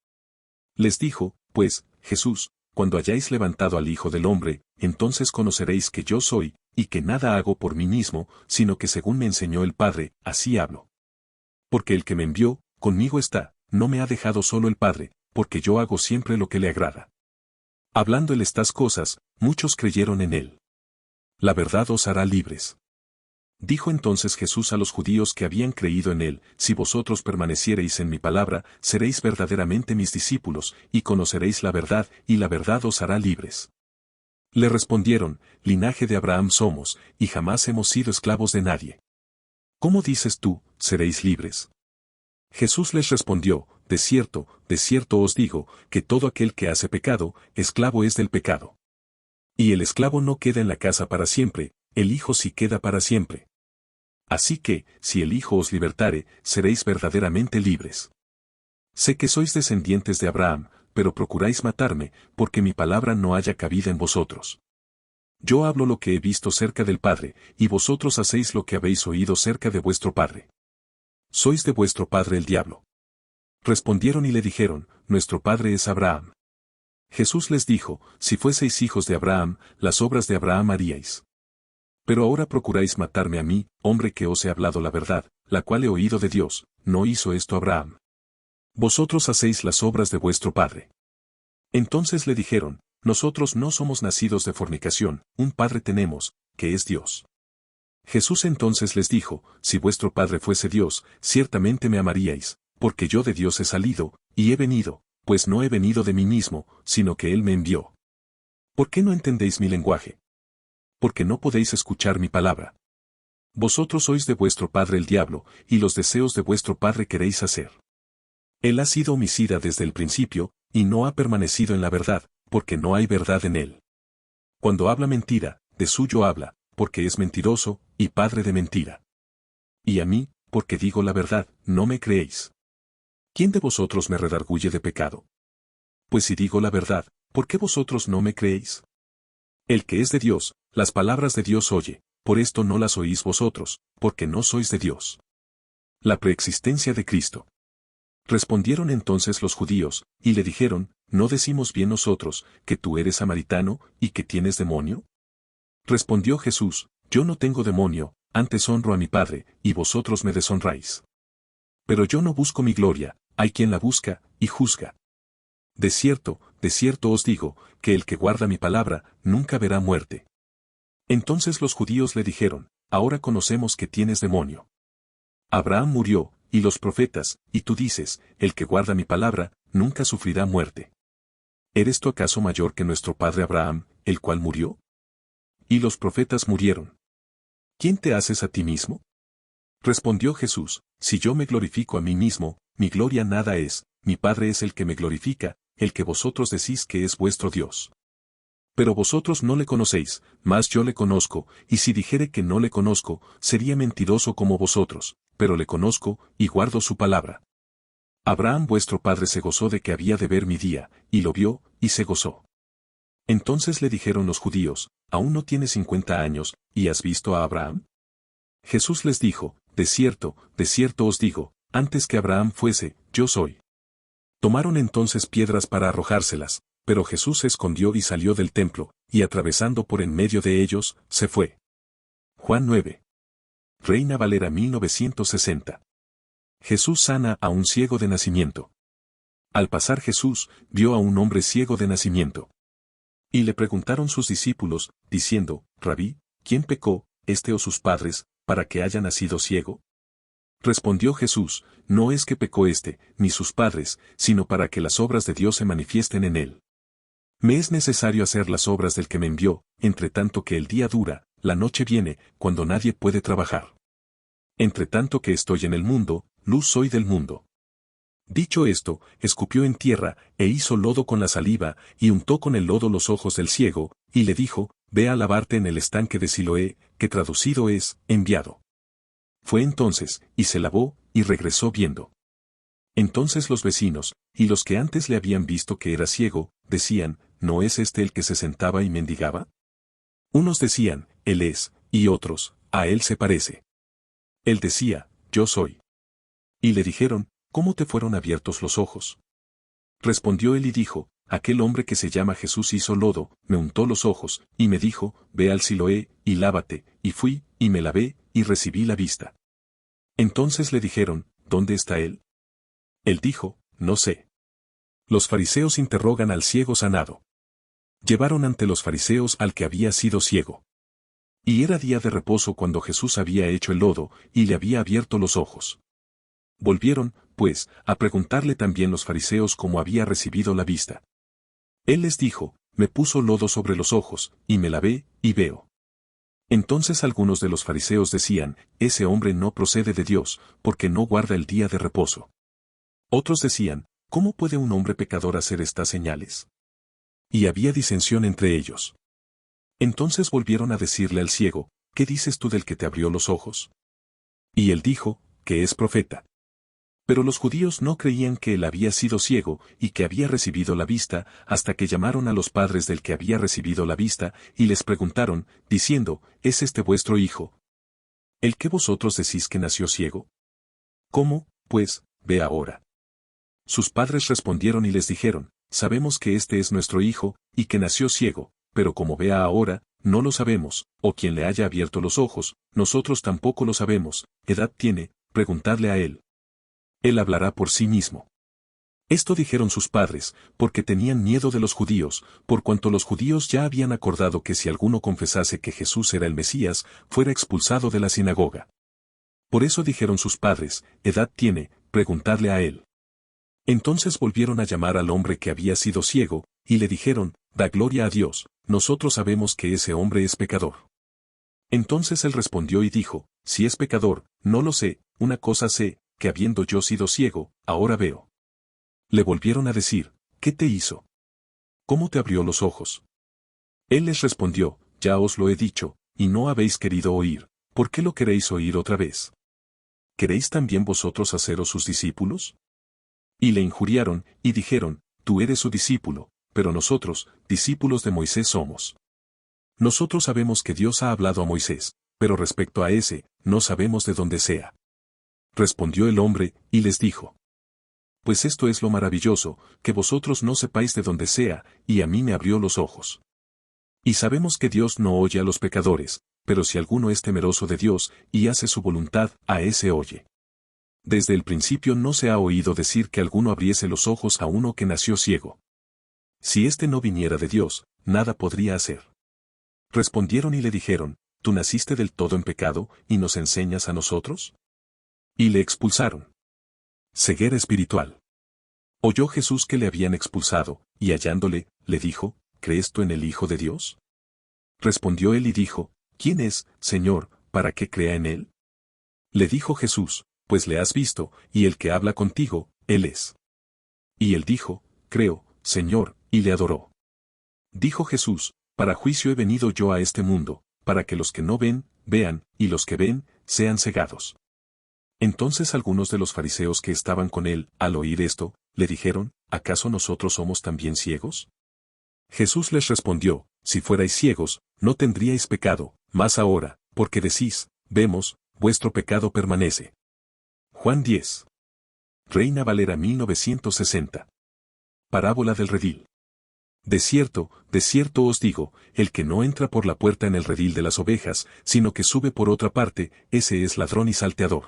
Les dijo, pues, Jesús, cuando hayáis levantado al Hijo del Hombre, entonces conoceréis que yo soy, y que nada hago por mí mismo, sino que según me enseñó el Padre, así hablo. Porque el que me envió, conmigo está, no me ha dejado solo el Padre, porque yo hago siempre lo que le agrada. Hablando él estas cosas, muchos creyeron en él. La verdad os hará libres. Dijo entonces Jesús a los judíos que habían creído en él, si vosotros permaneciereis en mi palabra, seréis verdaderamente mis discípulos, y conoceréis la verdad, y la verdad os hará libres. Le respondieron, linaje de Abraham somos, y jamás hemos sido esclavos de nadie. ¿Cómo dices tú, seréis libres? Jesús les respondió, de cierto os digo, que todo aquel que hace pecado, esclavo es del pecado. Y el esclavo no queda en la casa para siempre, el Hijo sí queda para siempre. Así que, si el Hijo os libertare, seréis verdaderamente libres. Sé que sois descendientes de Abraham, pero procuráis matarme, porque mi palabra no haya cabida en vosotros. Yo hablo lo que he visto cerca del Padre, y vosotros hacéis lo que habéis oído cerca de vuestro Padre. Sois de vuestro padre el diablo. Respondieron y le dijeron, nuestro padre es Abraham. Jesús les dijo, si fueseis hijos de Abraham, las obras de Abraham haríais. Pero ahora procuráis matarme a mí, hombre que os he hablado la verdad, la cual he oído de Dios, no hizo esto Abraham. Vosotros hacéis las obras de vuestro padre. Entonces le dijeron, nosotros no somos nacidos de fornicación, un padre tenemos, que es Dios. Jesús entonces les dijo, si vuestro padre fuese Dios, ciertamente me amaríais, porque yo de Dios he salido, y he venido, pues no he venido de mí mismo, sino que Él me envió. ¿Por qué no entendéis mi lenguaje? Porque no podéis escuchar mi palabra. Vosotros sois de vuestro padre el diablo, y los deseos de vuestro padre queréis hacer. Él ha sido homicida desde el principio, y no ha permanecido en la verdad, porque no hay verdad en él. Cuando habla mentira, de suyo habla, porque es mentiroso, y padre de mentira. Y a mí, porque digo la verdad, no me creéis. ¿Quién de vosotros me redarguye de pecado? Pues si digo la verdad, ¿por qué vosotros no me creéis? El que es de Dios, las palabras de Dios oye, por esto no las oís vosotros, porque no sois de Dios. La preexistencia de Cristo. Respondieron entonces los judíos, y le dijeron, ¿no decimos bien nosotros, que tú eres samaritano, y que tienes demonio? Respondió Jesús, yo no tengo demonio, antes honro a mi Padre, y vosotros me deshonráis. Pero yo no busco mi gloria, hay quien la busca, y juzga. De cierto os digo, que el que guarda mi palabra, nunca verá muerte. Entonces los judíos le dijeron, ahora conocemos que tienes demonio. Abraham murió, y los profetas, y tú dices, el que guarda mi palabra, nunca sufrirá muerte. ¿Eres tú acaso mayor que nuestro padre Abraham, el cual murió? Y los profetas murieron. ¿Quién te haces a ti mismo? Respondió Jesús, si yo me glorifico a mí mismo, mi gloria nada es, mi Padre es el que me glorifica, el que vosotros decís que es vuestro Dios. Pero vosotros no le conocéis, mas yo le conozco, y si dijere que no le conozco, sería mentiroso como vosotros, pero le conozco, y guardo su palabra. Abraham vuestro padre se gozó de que había de ver mi día, y lo vio, y se gozó. Entonces le dijeron los judíos, ¿aún no tienes 50 años, y has visto a Abraham? Jesús les dijo, de cierto os digo, antes que Abraham fuese, yo soy. Tomaron entonces piedras para arrojárselas, pero Jesús se escondió y salió del templo, y atravesando por en medio de ellos, se fue. Juan 9. Reina Valera 1960. Jesús sana a un ciego de nacimiento. Al pasar Jesús, vio a un hombre ciego de nacimiento. Y le preguntaron sus discípulos, diciendo, Rabí, ¿quién pecó, este o sus padres, para que haya nacido ciego? Respondió Jesús, no es que pecó este, ni sus padres, sino para que las obras de Dios se manifiesten en él. Me es necesario hacer las obras del que me envió, entre tanto que el día dura, la noche viene, cuando nadie puede trabajar. Entre tanto que estoy en el mundo, luz soy del mundo. Dicho esto, escupió en tierra, e hizo lodo con la saliva, y untó con el lodo los ojos del ciego, y le dijo, ve a lavarte en el estanque de Siloé, que traducido es, enviado. Fue entonces, y se lavó, y regresó viendo. Entonces los vecinos, y los que antes le habían visto que era ciego, decían, ¿no es este el que se sentaba y mendigaba? Unos decían, él es, y otros, a él se parece. Él decía, yo soy. Y le dijeron, ¿cómo te fueron abiertos los ojos? Respondió él y dijo, aquel hombre que se llama Jesús hizo lodo, me untó los ojos, y me dijo, ve al Siloé, y lávate, y fui, y me lavé, y recibí la vista. Entonces le dijeron, ¿dónde está él? Él dijo, no sé. Los fariseos interrogan al ciego sanado. Llevaron ante los fariseos al que había sido ciego. Y era día de reposo cuando Jesús había hecho el lodo, y le había abierto los ojos. Volvieron, pues, a preguntarle también los fariseos cómo había recibido la vista. Él les dijo, me puso lodo sobre los ojos, y me lavé, y veo. Entonces algunos de los fariseos decían, ese hombre no procede de Dios, porque no guarda el día de reposo. Otros decían, ¿cómo puede un hombre pecador hacer estas señales? Y había disensión entre ellos. Entonces volvieron a decirle al ciego, ¿qué dices tú del que te abrió los ojos? Y él dijo, que es profeta. Pero los judíos no creían que él había sido ciego y que había recibido la vista, hasta que llamaron a los padres del que había recibido la vista, y les preguntaron, diciendo, ¿es este vuestro hijo? ¿El que vosotros decís que nació ciego? ¿Cómo, pues, ve ahora? Sus padres respondieron y les dijeron, sabemos que este es nuestro hijo, y que nació ciego, pero como vea ahora, no lo sabemos, o quien le haya abierto los ojos, nosotros tampoco lo sabemos, edad tiene, preguntadle a él. Él hablará por sí mismo. Esto dijeron sus padres, porque tenían miedo de los judíos, por cuanto los judíos ya habían acordado que si alguno confesase que Jesús era el Mesías, fuera expulsado de la sinagoga. Por eso dijeron sus padres, edad tiene, preguntadle a él. Entonces volvieron a llamar al hombre que había sido ciego, y le dijeron, da gloria a Dios, nosotros sabemos que ese hombre es pecador. Entonces él respondió y dijo, si es pecador, no lo sé, una cosa sé, que habiendo yo sido ciego, ahora veo. Le volvieron a decir, ¿qué te hizo? ¿Cómo te abrió los ojos? Él les respondió, ya os lo he dicho, y no habéis querido oír, ¿por qué lo queréis oír otra vez? ¿Queréis también vosotros haceros sus discípulos? Y le injuriaron, y dijeron, tú eres su discípulo, pero nosotros, discípulos de Moisés somos. Nosotros sabemos que Dios ha hablado a Moisés, pero respecto a ese, no sabemos de dónde sea. Respondió el hombre, y les dijo. Pues esto es lo maravilloso, que vosotros no sepáis de dónde sea, y a mí me abrió los ojos. Y sabemos que Dios no oye a los pecadores, pero si alguno es temeroso de Dios, y hace su voluntad, a ese oye. Desde el principio no se ha oído decir que alguno abriese los ojos a uno que nació ciego. Si éste no viniera de Dios, nada podría hacer. Respondieron y le dijeron, ¿tú naciste del todo en pecado, y nos enseñas a nosotros? Y le expulsaron. Ceguera espiritual. Oyó Jesús que le habían expulsado, y hallándole, le dijo, ¿crees tú en el Hijo de Dios? Respondió él y dijo, ¿quién es, Señor, para que crea en él? Le dijo Jesús, pues le has visto, y el que habla contigo, él es. Y él dijo, creo, Señor, y le adoró. Dijo Jesús, para juicio he venido yo a este mundo, para que los que no ven, vean, y los que ven, sean cegados. Entonces algunos de los fariseos que estaban con él, al oír esto, le dijeron, ¿acaso nosotros somos también ciegos? Jesús les respondió, si fuerais ciegos, no tendríais pecado, mas ahora, porque decís, vemos, vuestro pecado permanece. Juan 10. Reina Valera 1960. Parábola del redil. De cierto os digo, el que no entra por la puerta en el redil de las ovejas, sino que sube por otra parte, ese es ladrón y salteador.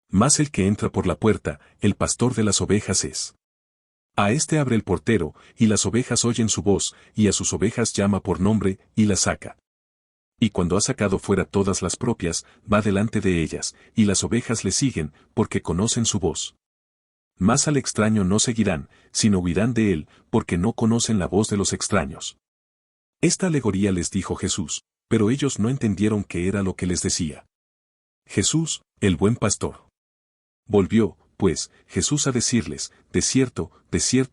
Mas el que entra por la puerta, el pastor de las ovejas es. A éste abre el portero, y las ovejas oyen su voz, y a sus ovejas llama por nombre, y las saca. Y cuando ha sacado fuera todas las propias, va delante de ellas, y las ovejas le siguen, porque conocen su voz. Mas al extraño no seguirán, sino huirán de él, porque no conocen la voz de los extraños. Esta alegoría les dijo Jesús, pero ellos no entendieron qué era lo que les decía. Jesús, el buen pastor. Volvió, pues, Jesús a decirles, de cierto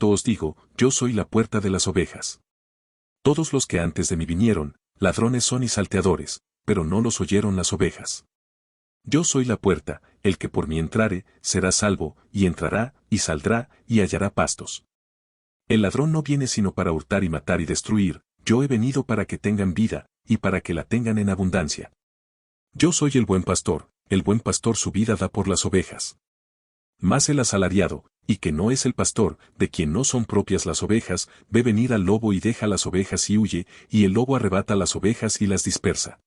os digo, yo soy la puerta de las ovejas. Todos los que antes de mí vinieron, ladrones son y salteadores, pero no los oyeron las ovejas. Yo soy la puerta, el que por mí entrare, será salvo, y entrará, y saldrá, y hallará pastos. El ladrón no viene sino para hurtar y matar y destruir, yo he venido para que tengan vida, y para que la tengan en abundancia. Yo soy el buen pastor su vida da por las ovejas. Mas el asalariado, y que no es el pastor, de quien no son propias las ovejas, ve venir al lobo y deja las ovejas y huye, y el lobo arrebata las ovejas y las dispersa.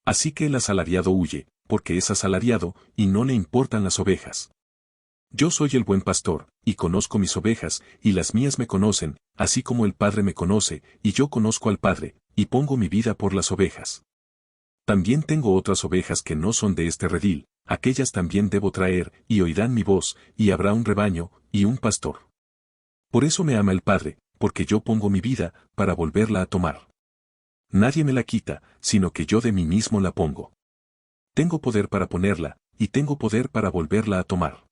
Así que el asalariado huye, porque es asalariado, y no le importan las ovejas. Yo soy el buen pastor, y conozco mis ovejas, y las mías me conocen, así como el Padre me conoce, y yo conozco al Padre, y pongo mi vida por las ovejas. También tengo otras ovejas que no son de este redil, aquellas también debo traer, y oirán mi voz, y habrá un rebaño, y un pastor. Por eso me ama el Padre, porque yo pongo mi vida, para volverla a tomar. Nadie me la quita, sino que yo de mí mismo la pongo. Tengo poder para ponerla, y tengo poder para volverla a tomar.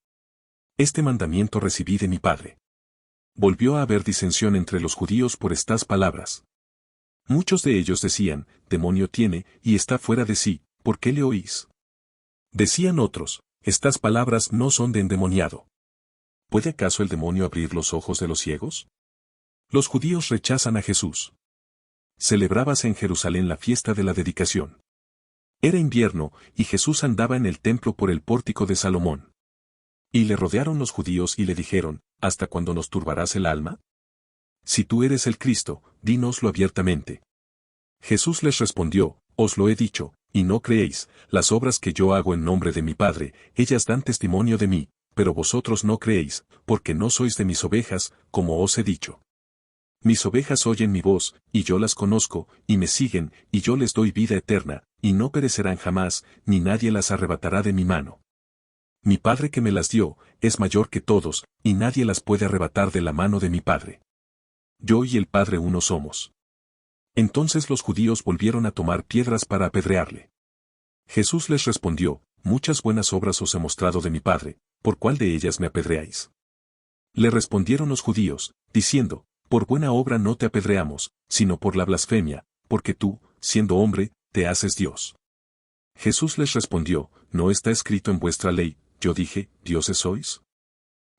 Este mandamiento recibí de mi Padre. Volvió a haber disensión entre los judíos por estas palabras. Muchos de ellos decían, demonio tiene, y está fuera de sí, ¿por qué le oís? Decían otros, estas palabras no son de endemoniado. ¿Puede acaso el demonio abrir los ojos de los ciegos? Los judíos rechazan a Jesús. Celebrábase en Jerusalén la fiesta de la dedicación. Era invierno, y Jesús andaba en el templo por el pórtico de Salomón. Y le rodearon los judíos y le dijeron, ¿hasta cuándo nos turbarás el alma? Si tú eres el Cristo, dínoslo abiertamente. Jesús les respondió, os lo he dicho, y no creéis, las obras que yo hago en nombre de mi Padre, ellas dan testimonio de mí, pero vosotros no creéis, porque no sois de mis ovejas, como os he dicho. Mis ovejas oyen mi voz, y yo las conozco, y me siguen, y yo les doy vida eterna, y no perecerán jamás, ni nadie las arrebatará de mi mano. Mi Padre que me las dio, es mayor que todos, y nadie las puede arrebatar de la mano de mi Padre. Yo y el Padre uno somos. Entonces los judíos volvieron a tomar piedras para apedrearle. Jesús les respondió, muchas buenas obras os he mostrado de mi Padre, ¿por cuál de ellas me apedreáis? Le respondieron los judíos, diciendo, por buena obra no te apedreamos, sino por la blasfemia, porque tú, siendo hombre, te haces Dios. Jesús les respondió, ¿no está escrito en vuestra ley, yo dije, dioses sois?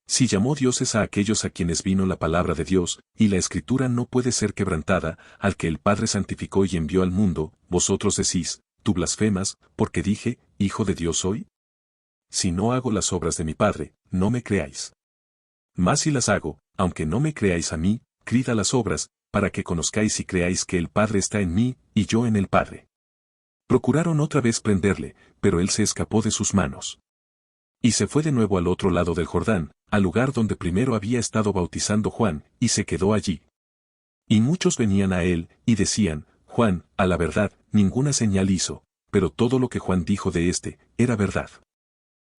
Si llamó dioses a aquellos a quienes vino la palabra de Dios, y la Escritura no puede ser quebrantada, al que el Padre santificó y envió al mundo, vosotros decís, tú blasfemas, porque dije, Hijo de Dios soy. Si no hago las obras de mi Padre, no me creáis. Mas si las hago, aunque no me creáis a mí, creed a las obras, para que conozcáis y creáis que el Padre está en mí, y yo en el Padre. Procuraron otra vez prenderle, pero él se escapó de sus manos. Y se fue de nuevo al otro lado del Jordán, al lugar donde primero había estado bautizando Juan, y se quedó allí. Y muchos venían a él, y decían, Juan, a la verdad, ninguna señal hizo, pero todo lo que Juan dijo de éste, era verdad.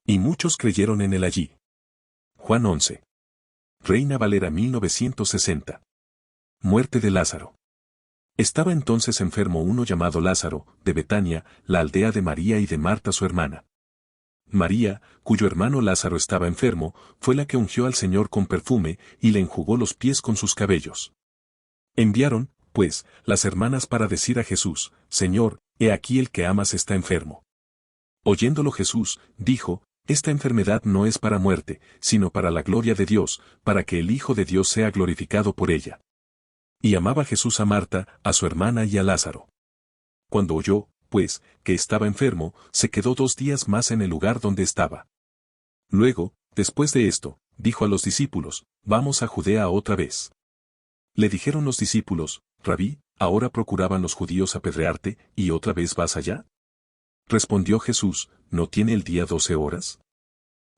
Y muchos creyeron en él allí. Juan 11. Reina Valera 1960. Muerte de Lázaro. Estaba entonces enfermo uno llamado Lázaro, de Betania, la aldea de María y de Marta su hermana. María, cuyo hermano Lázaro estaba enfermo, fue la que ungió al Señor con perfume, y le enjugó los pies con sus cabellos. Enviaron, pues, las hermanas para decir a Jesús, Señor, he aquí el que amas está enfermo. Oyéndolo Jesús, dijo, esta enfermedad no es para muerte, sino para la gloria de Dios, para que el Hijo de Dios sea glorificado por ella. Y amaba Jesús a Marta, a su hermana y a Lázaro. Cuando oyó, pues, que estaba enfermo, se quedó 2 días más en el lugar donde estaba. Luego, después de esto, dijo a los discípulos, vamos a Judea otra vez. Le dijeron los discípulos, Rabí, ¿ahora procuraban los judíos apedrearte, y otra vez vas allá? Respondió Jesús, ¿no tiene el día 12 horas?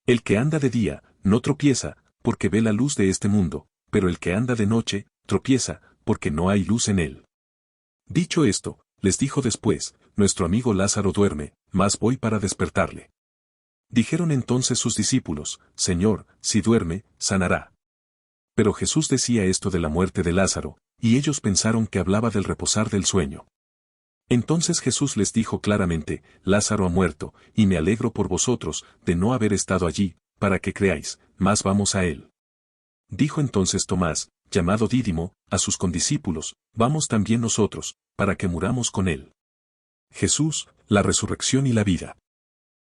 El que anda de día, no tropieza, porque ve la luz de este mundo, pero el que anda de noche, tropieza, porque no hay luz en él. Dicho esto, les dijo después, nuestro amigo Lázaro duerme, mas voy para despertarle. Dijeron entonces sus discípulos, Señor, si duerme, sanará. Pero Jesús decía esto de la muerte de Lázaro, y ellos pensaron que hablaba del reposar del sueño. Entonces Jesús les dijo claramente, Lázaro ha muerto, y me alegro por vosotros, de no haber estado allí, para que creáis, mas vamos a él. Dijo entonces Tomás, llamado Dídimo, a sus condiscípulos, vamos también nosotros, para que muramos con él. Jesús, la resurrección y la vida.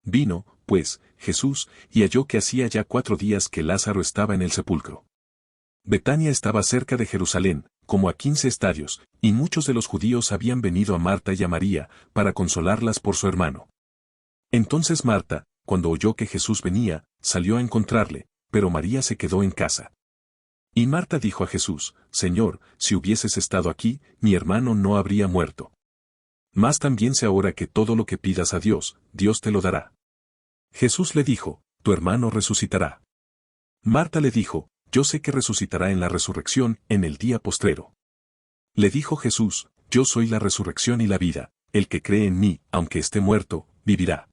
Vino, pues, Jesús, y halló que hacía ya 4 días que Lázaro estaba en el sepulcro. Betania estaba cerca de Jerusalén, como a 15 estadios, y muchos de los judíos habían venido a Marta y a María, para consolarlas por su hermano. Entonces Marta, cuando oyó que Jesús venía, salió a encontrarle, pero María se quedó en casa. Y Marta dijo a Jesús, Señor, si hubieses estado aquí, mi hermano no habría muerto. Mas también sé ahora que todo lo que pidas a Dios, Dios te lo dará. Jesús le dijo, tu hermano resucitará. Marta le dijo, yo sé que resucitará en la resurrección, en el día postrero. Le dijo Jesús, yo soy la resurrección y la vida, el que cree en mí, aunque esté muerto, vivirá.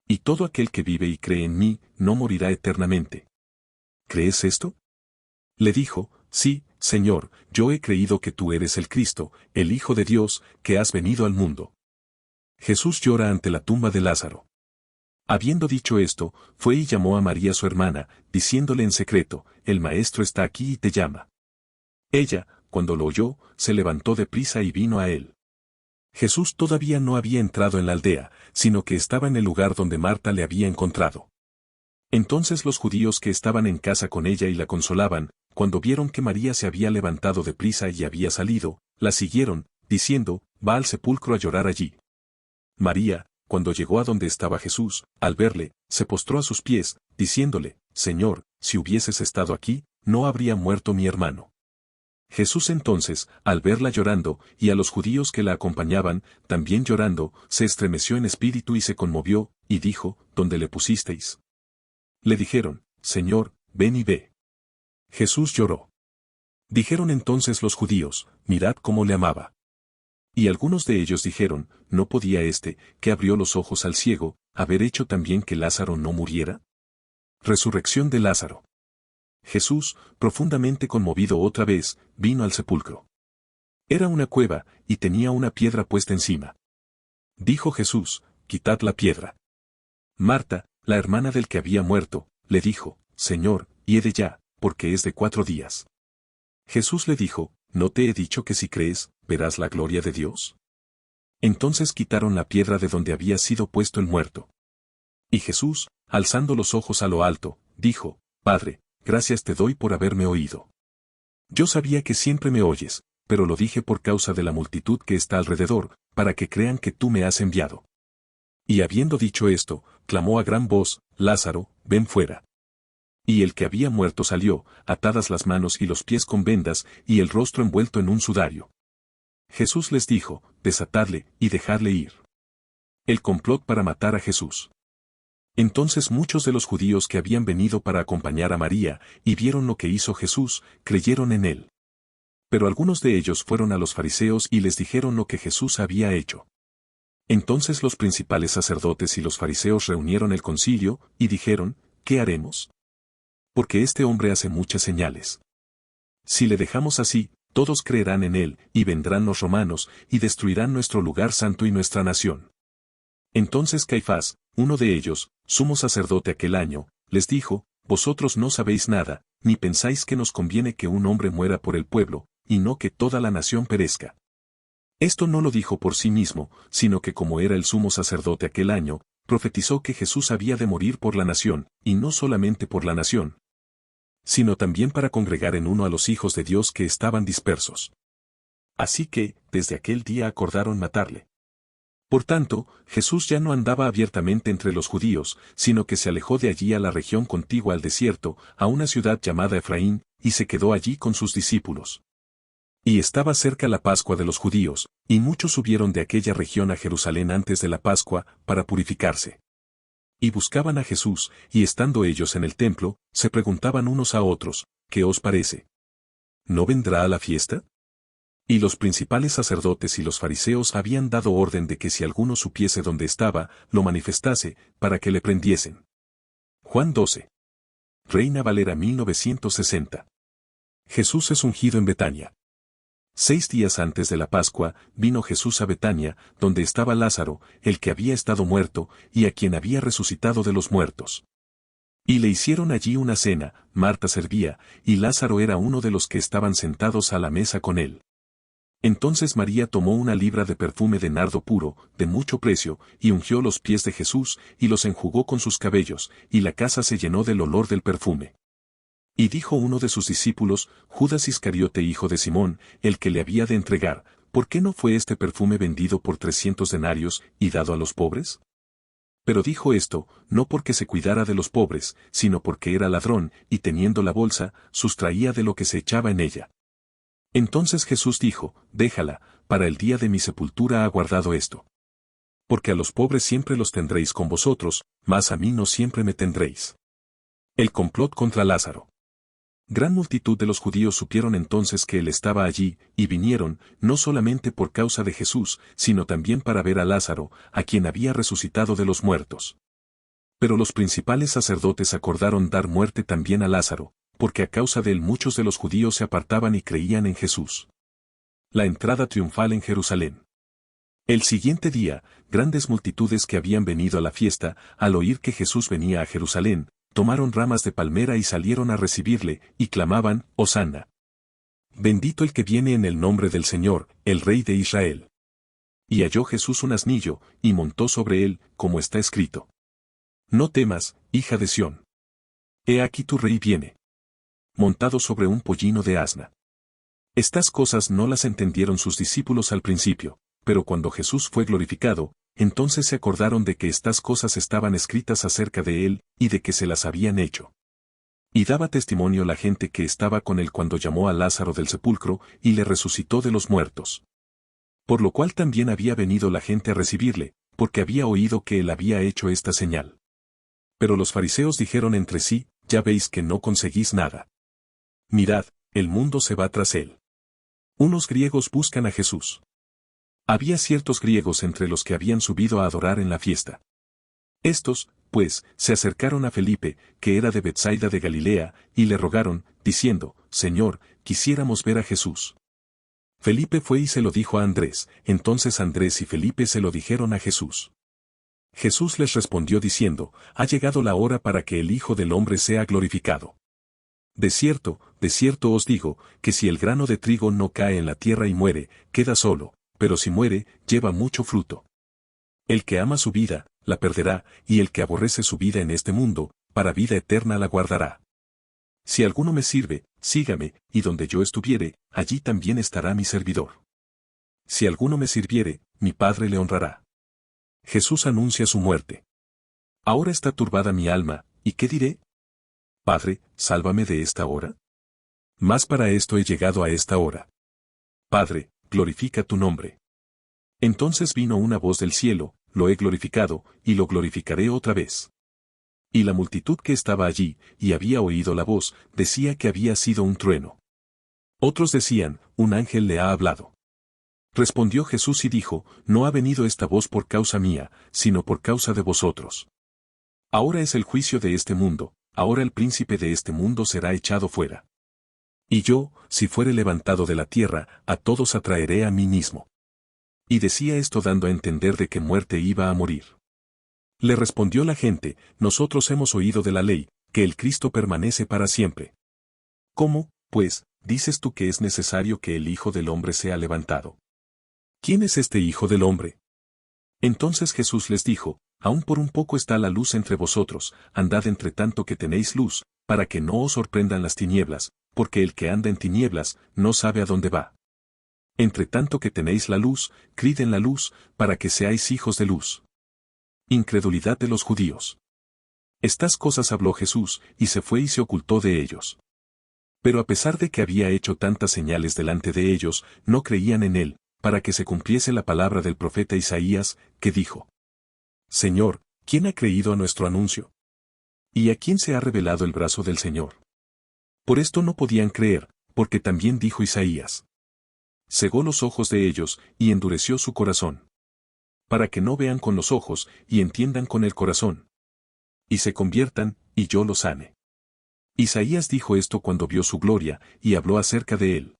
Y todo aquel que vive y cree en mí, no morirá eternamente. ¿Crees esto? Le dijo, sí, Señor, yo he creído que tú eres el Cristo, el Hijo de Dios, que has venido al mundo. Jesús llora ante la tumba de Lázaro. Habiendo dicho esto, fue y llamó a María su hermana, diciéndole en secreto, el Maestro está aquí y te llama. Ella, cuando lo oyó, se levantó de prisa y vino a él. Jesús todavía no había entrado en la aldea, sino que estaba en el lugar donde Marta le había encontrado. Entonces los judíos que estaban en casa con ella y la consolaban, cuando vieron que María se había levantado de prisa y había salido, la siguieron, diciendo, va al sepulcro a llorar allí. María, cuando llegó a donde estaba Jesús, al verle, se postró a sus pies, diciéndole, Señor, si hubieses estado aquí, no habría muerto mi hermano. Jesús entonces, al verla llorando, y a los judíos que la acompañaban, también llorando, se estremeció en espíritu y se conmovió, y dijo, ¿dónde le pusisteis? Le dijeron, Señor, ven y ve. Jesús lloró. Dijeron entonces los judíos, mirad cómo le amaba. Y algunos de ellos dijeron, ¿no podía éste, que abrió los ojos al ciego, haber hecho también que Lázaro no muriera? Resurrección de Lázaro. Jesús, profundamente conmovido otra vez, vino al sepulcro. Era una cueva, y tenía una piedra puesta encima. Dijo Jesús, quitad la piedra. Marta, la hermana del que había muerto, le dijo, Señor, hiede ya, porque es de 4 días. Jesús le dijo, ¿no te he dicho que si crees, verás la gloria de Dios? Entonces quitaron la piedra de donde había sido puesto el muerto. Y Jesús, alzando los ojos a lo alto, dijo, Padre, gracias te doy por haberme oído. Yo sabía que siempre me oyes, pero lo dije por causa de la multitud que está alrededor, para que crean que tú me has enviado. Y habiendo dicho esto, clamó a gran voz, Lázaro, ven fuera. Y el que había muerto salió, atadas las manos y los pies con vendas, y el rostro envuelto en un sudario. Jesús les dijo, desatadle, y dejadle ir. El complot para matar a Jesús. Entonces muchos de los judíos que habían venido para acompañar a María, y vieron lo que hizo Jesús, creyeron en él. Pero algunos de ellos fueron a los fariseos y les dijeron lo que Jesús había hecho. Entonces los principales sacerdotes y los fariseos reunieron el concilio, y dijeron, ¿qué haremos? Porque este hombre hace muchas señales. Si le dejamos así, todos creerán en él, y vendrán los romanos, y destruirán nuestro lugar santo y nuestra nación. Entonces Caifás, uno de ellos, sumo sacerdote aquel año, les dijo, vosotros no sabéis nada, ni pensáis que nos conviene que un hombre muera por el pueblo, y no que toda la nación perezca. Esto no lo dijo por sí mismo, sino que como era el sumo sacerdote aquel año, profetizó que Jesús había de morir por la nación, y no solamente por la nación, sino también para congregar en uno a los hijos de Dios que estaban dispersos. Así que, desde aquel día acordaron matarle. Por tanto, Jesús ya no andaba abiertamente entre los judíos, sino que se alejó de allí a la región contigua al desierto, a una ciudad llamada Efraín, y se quedó allí con sus discípulos. Y estaba cerca la Pascua de los judíos, y muchos subieron de aquella región a Jerusalén antes de la Pascua, para purificarse. Y buscaban a Jesús, y estando ellos en el templo, se preguntaban unos a otros, ¿qué os parece? ¿No vendrá a la fiesta? Y los principales sacerdotes y los fariseos habían dado orden de que si alguno supiese dónde estaba, lo manifestase, para que le prendiesen. Juan 12. Reina Valera 1960. Jesús es ungido en Betania. 6 días antes de la Pascua, vino Jesús a Betania, donde estaba Lázaro, el que había estado muerto, y a quien había resucitado de los muertos. Y le hicieron allí una cena, Marta servía, y Lázaro era uno de los que estaban sentados a la mesa con él. Entonces María tomó una libra de perfume de nardo puro, de mucho precio, y ungió los pies de Jesús, y los enjugó con sus cabellos, y la casa se llenó del olor del perfume. Y dijo uno de sus discípulos, Judas Iscariote hijo de Simón, el que le había de entregar, ¿por qué no fue este perfume vendido por 300 denarios y dado a los pobres? Pero dijo esto, no porque se cuidara de los pobres, sino porque era ladrón, y teniendo la bolsa, sustraía de lo que se echaba en ella. Entonces Jesús dijo, déjala, para el día de mi sepultura ha guardado esto. Porque a los pobres siempre los tendréis con vosotros, mas a mí no siempre me tendréis. El complot contra Lázaro. Gran multitud de los judíos supieron entonces que él estaba allí, y vinieron, no solamente por causa de Jesús, sino también para ver a Lázaro, a quien había resucitado de los muertos. Pero los principales sacerdotes acordaron dar muerte también a Lázaro, porque a causa de él muchos de los judíos se apartaban y creían en Jesús. La entrada triunfal en Jerusalén. El siguiente día, grandes multitudes que habían venido a la fiesta, al oír que Jesús venía a Jerusalén, tomaron ramas de palmera y salieron a recibirle, y clamaban, Hosanna. Bendito el que viene en el nombre del Señor, el Rey de Israel. Y halló Jesús un asnillo, y montó sobre él, como está escrito. No temas, hija de Sión. He aquí tu rey viene. Montado sobre un pollino de asna. Estas cosas no las entendieron sus discípulos al principio, pero cuando Jesús fue glorificado, entonces se acordaron de que estas cosas estaban escritas acerca de él, y de que se las habían hecho. Y daba testimonio la gente que estaba con él cuando llamó a Lázaro del sepulcro, y le resucitó de los muertos. Por lo cual también había venido la gente a recibirle, porque había oído que él había hecho esta señal. Pero los fariseos dijeron entre sí, ya veis que no conseguís nada. Mirad, el mundo se va tras él. Unos griegos buscan a Jesús. Había ciertos griegos entre los que habían subido a adorar en la fiesta. Estos, pues, se acercaron a Felipe, que era de Betsaida de Galilea, y le rogaron, diciendo, Señor, quisiéramos ver a Jesús. Felipe fue y se lo dijo a Andrés, entonces Andrés y Felipe se lo dijeron a Jesús. Jesús les respondió diciendo, ha llegado la hora para que el Hijo del Hombre sea glorificado. De cierto os digo, que si el grano de trigo no cae en la tierra y muere, queda solo, pero si muere, lleva mucho fruto. El que ama su vida, la perderá, y el que aborrece su vida en este mundo, para vida eterna la guardará. Si alguno me sirve, sígame, y donde yo estuviere, allí también estará mi servidor. Si alguno me sirviere, mi Padre le honrará. Jesús anuncia su muerte. Ahora está turbada mi alma, ¿y qué diré? Padre, sálvame de esta hora. Mas para esto he llegado a esta hora. Padre, glorifica tu nombre. Entonces vino una voz del cielo, lo he glorificado, y lo glorificaré otra vez. Y la multitud que estaba allí, y había oído la voz, decía que había sido un trueno. Otros decían, un ángel le ha hablado. Respondió Jesús y dijo, no ha venido esta voz por causa mía, sino por causa de vosotros. Ahora es el juicio de este mundo, ahora el príncipe de este mundo será echado fuera. Y yo, si fuere levantado de la tierra, a todos atraeré a mí mismo. Y decía esto dando a entender de qué muerte iba a morir. Le respondió la gente, nosotros hemos oído de la ley, que el Cristo permanece para siempre. ¿Cómo, pues, dices tú que es necesario que el Hijo del Hombre sea levantado? ¿Quién es este Hijo del Hombre? Entonces Jesús les dijo, aún por un poco está la luz entre vosotros, andad entre tanto que tenéis luz, para que no os sorprendan las tinieblas, porque el que anda en tinieblas, no sabe a dónde va. Entre tanto que tenéis la luz, crid en la luz, para que seáis hijos de luz. Incredulidad de los judíos. Estas cosas habló Jesús, y se fue y se ocultó de ellos. Pero a pesar de que había hecho tantas señales delante de ellos, no creían en él, para que se cumpliese la palabra del profeta Isaías, que dijo: Señor, ¿quién ha creído a nuestro anuncio? ¿Y a quién se ha revelado el brazo del Señor? Por esto no podían creer, porque también dijo Isaías: cegó los ojos de ellos, y endureció su corazón. Para que no vean con los ojos, y entiendan con el corazón. Y se conviertan, y yo los sane. Isaías dijo esto cuando vio su gloria, y habló acerca de él.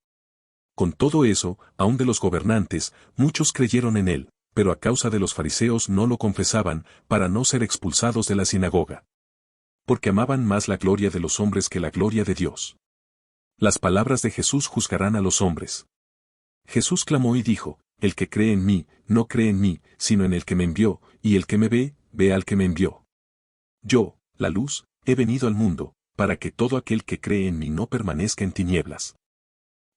Con todo eso, aun de los gobernantes, muchos creyeron en él, pero a causa de los fariseos no lo confesaban, para no ser expulsados de la sinagoga. Porque amaban más la gloria de los hombres que la gloria de Dios. Las palabras de Jesús juzgarán a los hombres. Jesús clamó y dijo, el que cree en mí, no cree en mí, sino en el que me envió, y el que me ve, ve al que me envió. Yo, la luz, he venido al mundo, para que todo aquel que cree en mí no permanezca en tinieblas.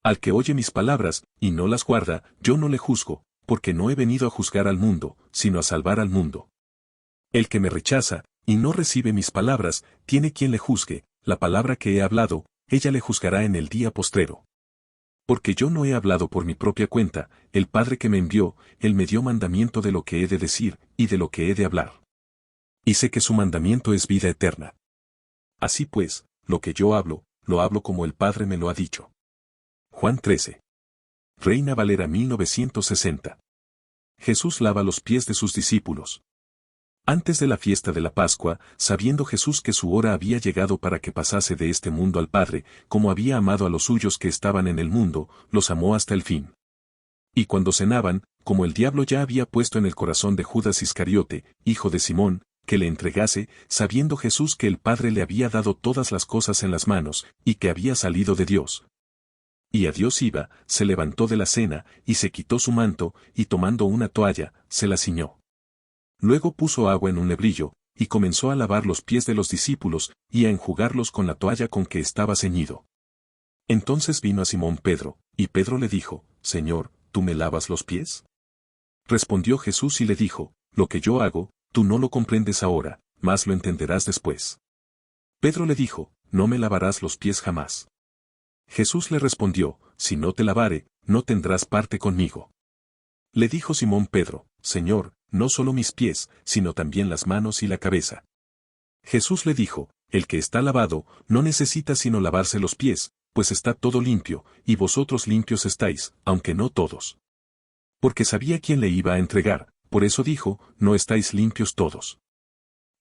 Al que oye mis palabras, y no las guarda, yo no le juzgo, porque no he venido a juzgar al mundo, sino a salvar al mundo. El que me rechaza, y no recibe mis palabras, tiene quien le juzgue, la palabra que he hablado, ella le juzgará en el día postrero. Porque yo no he hablado por mi propia cuenta, el Padre que me envió, él me dio mandamiento de lo que he de decir, y de lo que he de hablar. Y sé que su mandamiento es vida eterna. Así pues, lo que yo hablo, lo hablo como el Padre me lo ha dicho. Juan 13. Reina Valera 1960. Jesús lava los pies de sus discípulos. Antes de la fiesta de la Pascua, sabiendo Jesús que su hora había llegado para que pasase de este mundo al Padre, como había amado a los suyos que estaban en el mundo, los amó hasta el fin. Y cuando cenaban, como el diablo ya había puesto en el corazón de Judas Iscariote, hijo de Simón, que le entregase, sabiendo Jesús que el Padre le había dado todas las cosas en las manos, y que había salido de Dios. Y a Dios iba, se levantó de la cena, y se quitó su manto, y tomando una toalla, se la ciñó. Luego puso agua en un lebrillo, y comenzó a lavar los pies de los discípulos, y a enjugarlos con la toalla con que estaba ceñido. Entonces vino a Simón Pedro, y Pedro le dijo, Señor, ¿tú me lavas los pies? Respondió Jesús y le dijo, lo que yo hago, tú no lo comprendes ahora, mas lo entenderás después. Pedro le dijo, no me lavarás los pies jamás. Jesús le respondió, si no te lavare, no tendrás parte conmigo. Le dijo Simón Pedro, Señor, no solo mis pies, sino también las manos y la cabeza. Jesús le dijo, el que está lavado, no necesita sino lavarse los pies, pues está todo limpio, y vosotros limpios estáis, aunque no todos. Porque sabía quién le iba a entregar, por eso dijo, no estáis limpios todos.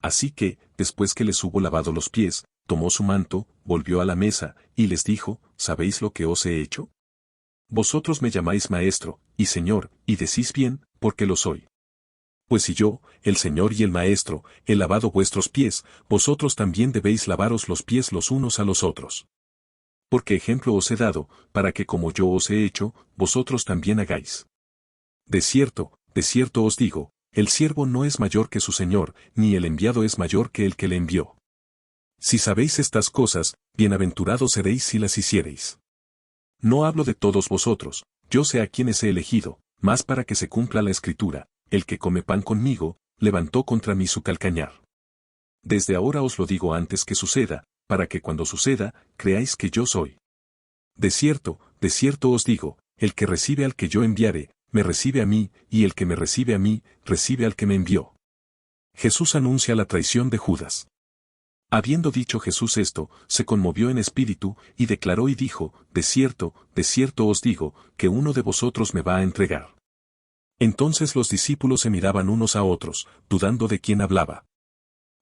Así que, después que les hubo lavado los pies, tomó su manto, volvió a la mesa, y les dijo, ¿sabéis lo que os he hecho? Vosotros me llamáis maestro, y señor, y decís bien, porque lo soy. Pues si yo, el Señor y el Maestro, he lavado vuestros pies, vosotros también debéis lavaros los pies los unos a los otros. Porque ejemplo os he dado, para que como yo os he hecho, vosotros también hagáis. De cierto os digo, el siervo no es mayor que su Señor, ni el enviado es mayor que el que le envió. Si sabéis estas cosas, bienaventurados seréis si las hiciereis. No hablo de todos vosotros, yo sé a quienes he elegido, mas para que se cumpla la Escritura, el que come pan conmigo, levantó contra mí su calcañar. Desde ahora os lo digo antes que suceda, para que cuando suceda, creáis que yo soy. De cierto os digo, el que recibe al que yo enviare, me recibe a mí, y el que me recibe a mí, recibe al que me envió. Jesús anuncia la traición de Judas. Habiendo dicho Jesús esto, se conmovió en espíritu, y declaró y dijo, de cierto os digo, que uno de vosotros me va a entregar. Entonces los discípulos se miraban unos a otros, dudando de quién hablaba.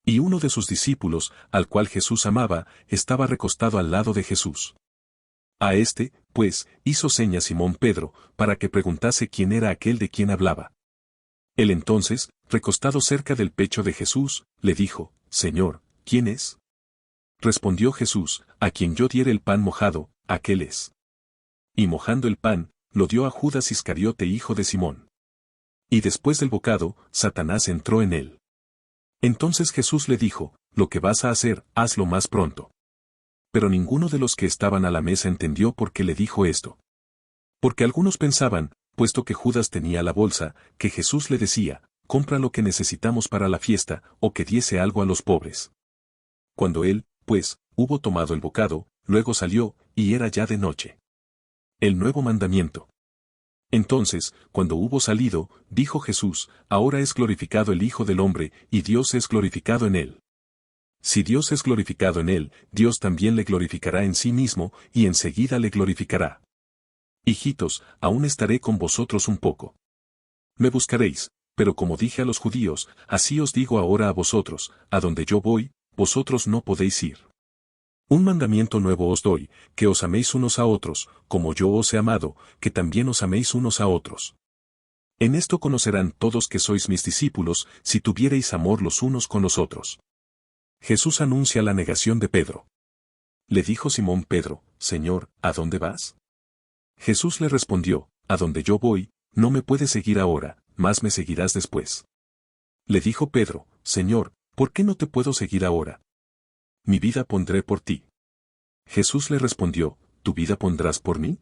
Y uno de sus discípulos, al cual Jesús amaba, estaba recostado al lado de Jesús. A este, pues, hizo seña Simón Pedro, para que preguntase quién era aquel de quien hablaba. Él entonces, recostado cerca del pecho de Jesús, le dijo, Señor, ¿quién es? Respondió Jesús, a quien yo diere el pan mojado, aquel es. Y mojando el pan, lo dio a Judas Iscariote hijo de Simón. Y después del bocado, Satanás entró en él. Entonces Jesús le dijo, lo que vas a hacer, hazlo más pronto. Pero ninguno de los que estaban a la mesa entendió por qué le dijo esto. Porque algunos pensaban, puesto que Judas tenía la bolsa, que Jesús le decía, compra lo que necesitamos para la fiesta, o que diese algo a los pobres. Cuando él, pues, hubo tomado el bocado, luego salió, y era ya de noche. El nuevo mandamiento. Entonces, cuando hubo salido, dijo Jesús, ahora es glorificado el Hijo del Hombre, y Dios es glorificado en él. Si Dios es glorificado en él, Dios también le glorificará en sí mismo, y enseguida le glorificará. Hijitos, aún estaré con vosotros un poco. Me buscaréis, pero como dije a los judíos, así os digo ahora a vosotros, a donde yo voy, vosotros no podéis ir. Un mandamiento nuevo os doy, que os améis unos a otros, como yo os he amado, que también os améis unos a otros. En esto conocerán todos que sois mis discípulos, si tuviereis amor los unos con los otros. Jesús anuncia la negación de Pedro. Le dijo Simón Pedro, Señor, ¿a dónde vas? Jesús le respondió, a donde yo voy, no me puedes seguir ahora, mas me seguirás después. Le dijo Pedro, Señor, ¿por qué no te puedo seguir ahora? Mi vida pondré por ti. Jesús le respondió, ¿tu vida pondrás por mí?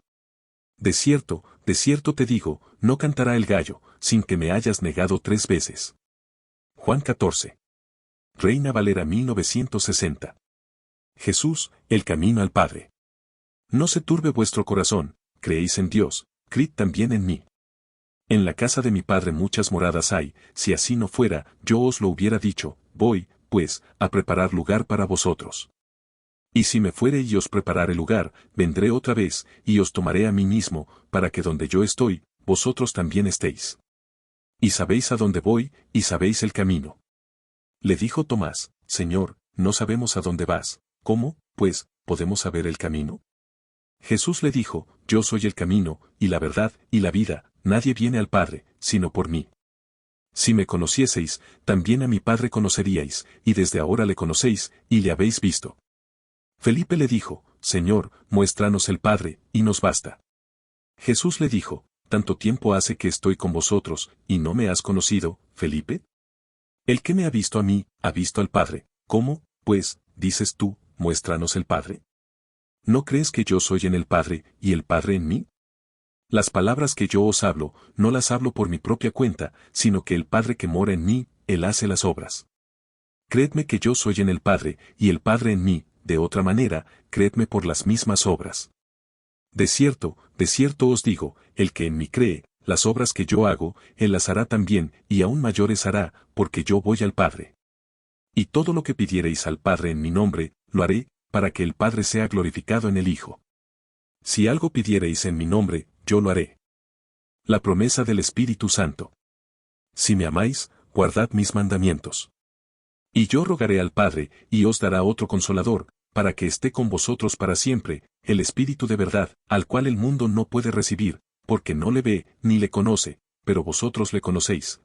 De cierto te digo, no cantará el gallo, sin que me hayas negado 3 veces. Juan 14. Reina Valera 1960. Jesús, el camino al Padre. No se turbe vuestro corazón, creéis en Dios, creed también en mí. En la casa de mi Padre muchas moradas hay, si así no fuera, yo os lo hubiera dicho, voy, pues, a preparar lugar para vosotros. Y si me fuere y os preparare lugar, vendré otra vez, y os tomaré a mí mismo, para que donde yo estoy, vosotros también estéis. Y sabéis a dónde voy, y sabéis el camino. Le dijo Tomás, Señor, no sabemos a dónde vas, ¿cómo, pues, podemos saber el camino? Jesús le dijo, yo soy el camino, y la verdad, y la vida, nadie viene al Padre, sino por mí. Si me conocieseis, también a mi Padre conoceríais, y desde ahora le conocéis, y le habéis visto. Felipe le dijo, Señor, muéstranos el Padre, y nos basta. Jesús le dijo, ¿tanto tiempo hace que estoy con vosotros, y no me has conocido, Felipe? El que me ha visto a mí, ha visto al Padre. ¿Cómo, pues, dices tú, muéstranos el Padre? ¿No crees que yo soy en el Padre, y el Padre en mí? Las palabras que yo os hablo, no las hablo por mi propia cuenta, sino que el Padre que mora en mí, Él hace las obras. Creedme que yo soy en el Padre, y el Padre en mí, de otra manera, creedme por las mismas obras. De cierto os digo, el que en mí cree, las obras que yo hago, Él las hará también, y aún mayores hará, porque yo voy al Padre. Y todo lo que pidiereis al Padre en mi nombre, lo haré, para que el Padre sea glorificado en el Hijo. Si algo pidiereis en mi nombre, yo lo haré. La promesa del Espíritu Santo. Si me amáis, guardad mis mandamientos. Y yo rogaré al Padre, y os dará otro Consolador, para que esté con vosotros para siempre, el Espíritu de verdad, al cual el mundo no puede recibir, porque no le ve, ni le conoce, pero vosotros le conocéis.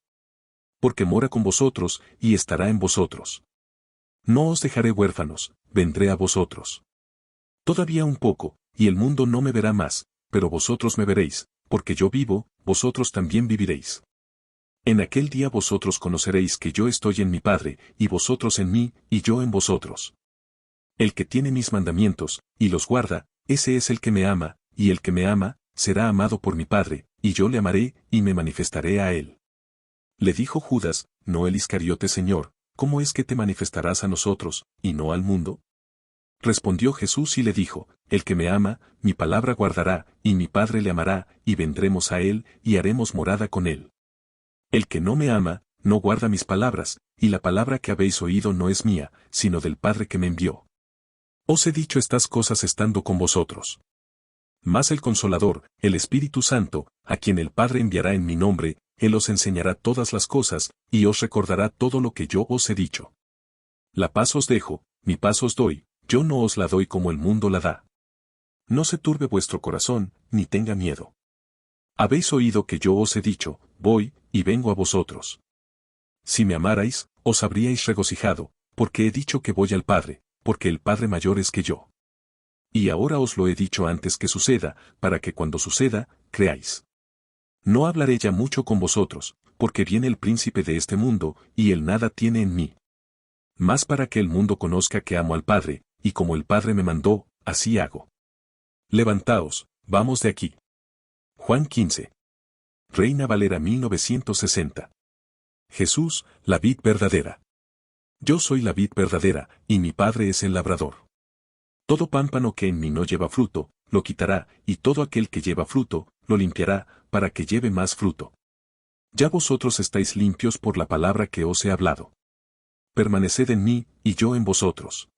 Porque mora con vosotros, y estará en vosotros. No os dejaré huérfanos, vendré a vosotros. Todavía un poco, y el mundo no me verá más, pero vosotros me veréis, porque yo vivo, vosotros también viviréis. En aquel día vosotros conoceréis que yo estoy en mi Padre, y vosotros en mí, y yo en vosotros. El que tiene mis mandamientos, y los guarda, ese es el que me ama, y el que me ama, será amado por mi Padre, y yo le amaré, y me manifestaré a él. Le dijo Judas, no el Iscariote, Señor, ¿cómo es que te manifestarás a nosotros, y no al mundo? Respondió Jesús y le dijo, el que me ama, mi palabra guardará, y mi Padre le amará, y vendremos a él, y haremos morada con él. El que no me ama, no guarda mis palabras, y la palabra que habéis oído no es mía, sino del Padre que me envió. Os he dicho estas cosas estando con vosotros. Mas el Consolador, el Espíritu Santo, a quien el Padre enviará en mi nombre, Él os enseñará todas las cosas, y os recordará todo lo que yo os he dicho. La paz os dejo, mi paz os doy, yo no os la doy como el mundo la da. No se turbe vuestro corazón, ni tenga miedo. Habéis oído que yo os he dicho, voy, y vengo a vosotros. Si me amarais, os habríais regocijado, porque he dicho que voy al Padre, porque el Padre mayor es que yo. Y ahora os lo he dicho antes que suceda, para que cuando suceda, creáis. No hablaré ya mucho con vosotros, porque viene el príncipe de este mundo, y él nada tiene en mí. Mas para que el mundo conozca que amo al Padre, y como el Padre me mandó, así hago. Levantaos, vamos de aquí. Juan 15. Reina Valera 1960. Jesús, la vid verdadera. Yo soy la vid verdadera, y mi Padre es el labrador. Todo pámpano que en mí no lleva fruto, lo quitará, y todo aquel que lleva fruto, lo limpiará, para que lleve más fruto. Ya vosotros estáis limpios por la palabra que os he hablado. Permaneced en mí, y yo en vosotros.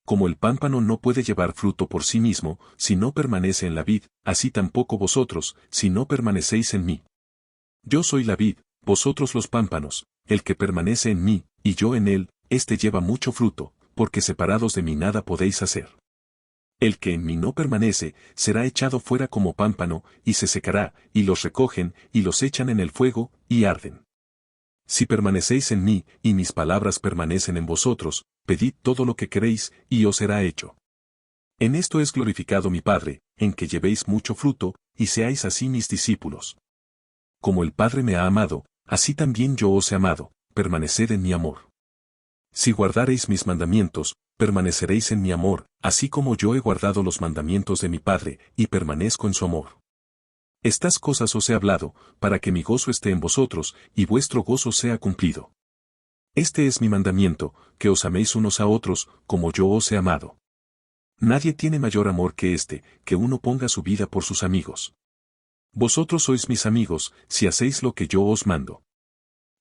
Como el pámpano no puede llevar fruto por sí mismo, si no permanece en la vid, así tampoco vosotros, si no permanecéis en mí. Yo soy la vid, vosotros los pámpanos, el que permanece en mí, y yo en él, éste lleva mucho fruto, porque separados de mí nada podéis hacer. El que en mí no permanece, será echado fuera como pámpano, y se secará, y los recogen, y los echan en el fuego, y arden. Si permanecéis en mí, y mis palabras permanecen en vosotros, pedid todo lo que queréis, y os será hecho. En esto es glorificado mi Padre, en que llevéis mucho fruto, y seáis así mis discípulos. Como el Padre me ha amado, así también yo os he amado, permaneced en mi amor. Si guardareis mis mandamientos, permaneceréis en mi amor, así como yo he guardado los mandamientos de mi Padre, y permanezco en su amor. Estas cosas os he hablado, para que mi gozo esté en vosotros, y vuestro gozo sea cumplido. Este es mi mandamiento, que os améis unos a otros, como yo os he amado. Nadie tiene mayor amor que este, que uno ponga su vida por sus amigos. Vosotros sois mis amigos, si hacéis lo que yo os mando.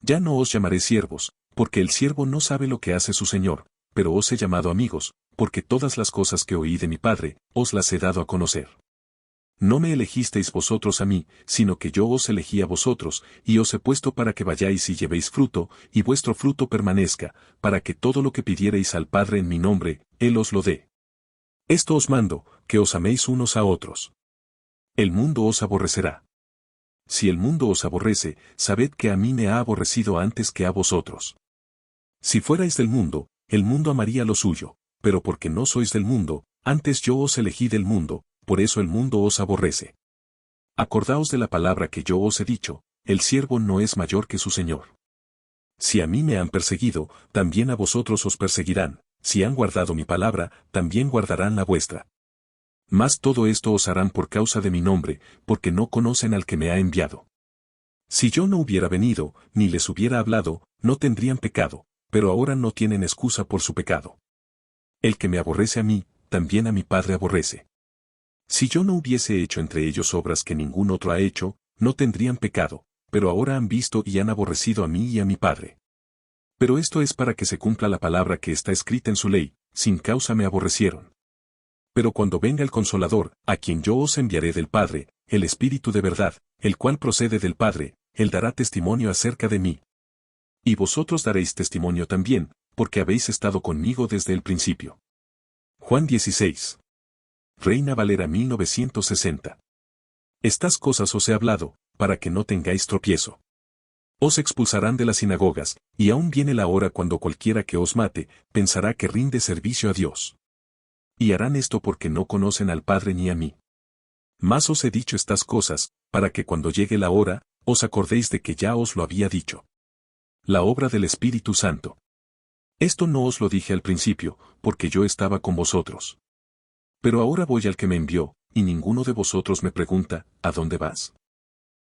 Ya no os llamaré siervos, porque el siervo no sabe lo que hace su señor, pero os he llamado amigos, porque todas las cosas que oí de mi Padre, os las he dado a conocer. No me elegisteis vosotros a mí, sino que yo os elegí a vosotros, y os he puesto para que vayáis y llevéis fruto, y vuestro fruto permanezca, para que todo lo que pidiereis al Padre en mi nombre, Él os lo dé. Esto os mando, que os améis unos a otros. El mundo os aborrecerá. Si el mundo os aborrece, sabed que a mí me ha aborrecido antes que a vosotros. Si fuerais del mundo, el mundo amaría lo suyo, pero porque no sois del mundo, antes yo os elegí del mundo, por eso el mundo os aborrece. Acordaos de la palabra que yo os he dicho, el siervo no es mayor que su señor. Si a mí me han perseguido, también a vosotros os perseguirán, si han guardado mi palabra, también guardarán la vuestra. Mas todo esto os harán por causa de mi nombre, porque no conocen al que me ha enviado. Si yo no hubiera venido, ni les hubiera hablado, no tendrían pecado, pero ahora no tienen excusa por su pecado. El que me aborrece a mí, también a mi Padre aborrece. Si yo no hubiese hecho entre ellos obras que ningún otro ha hecho, no tendrían pecado, pero ahora han visto y han aborrecido a mí y a mi Padre. Pero esto es para que se cumpla la palabra que está escrita en su ley, sin causa me aborrecieron. Pero cuando venga el Consolador, a quien yo os enviaré del Padre, el Espíritu de verdad, el cual procede del Padre, Él dará testimonio acerca de mí. Y vosotros daréis testimonio también, porque habéis estado conmigo desde el principio. Juan 16. Reina Valera 1960. Estas cosas os he hablado, para que no tengáis tropiezo. Os expulsarán de las sinagogas, y aún viene la hora cuando cualquiera que os mate, pensará que rinde servicio a Dios. Y harán esto porque no conocen al Padre ni a mí. Mas os he dicho estas cosas, para que cuando llegue la hora, os acordéis de que ya os lo había dicho. La obra del Espíritu Santo. Esto no os lo dije al principio, porque yo estaba con vosotros. Pero ahora voy al que me envió, y ninguno de vosotros me pregunta, ¿a dónde vas?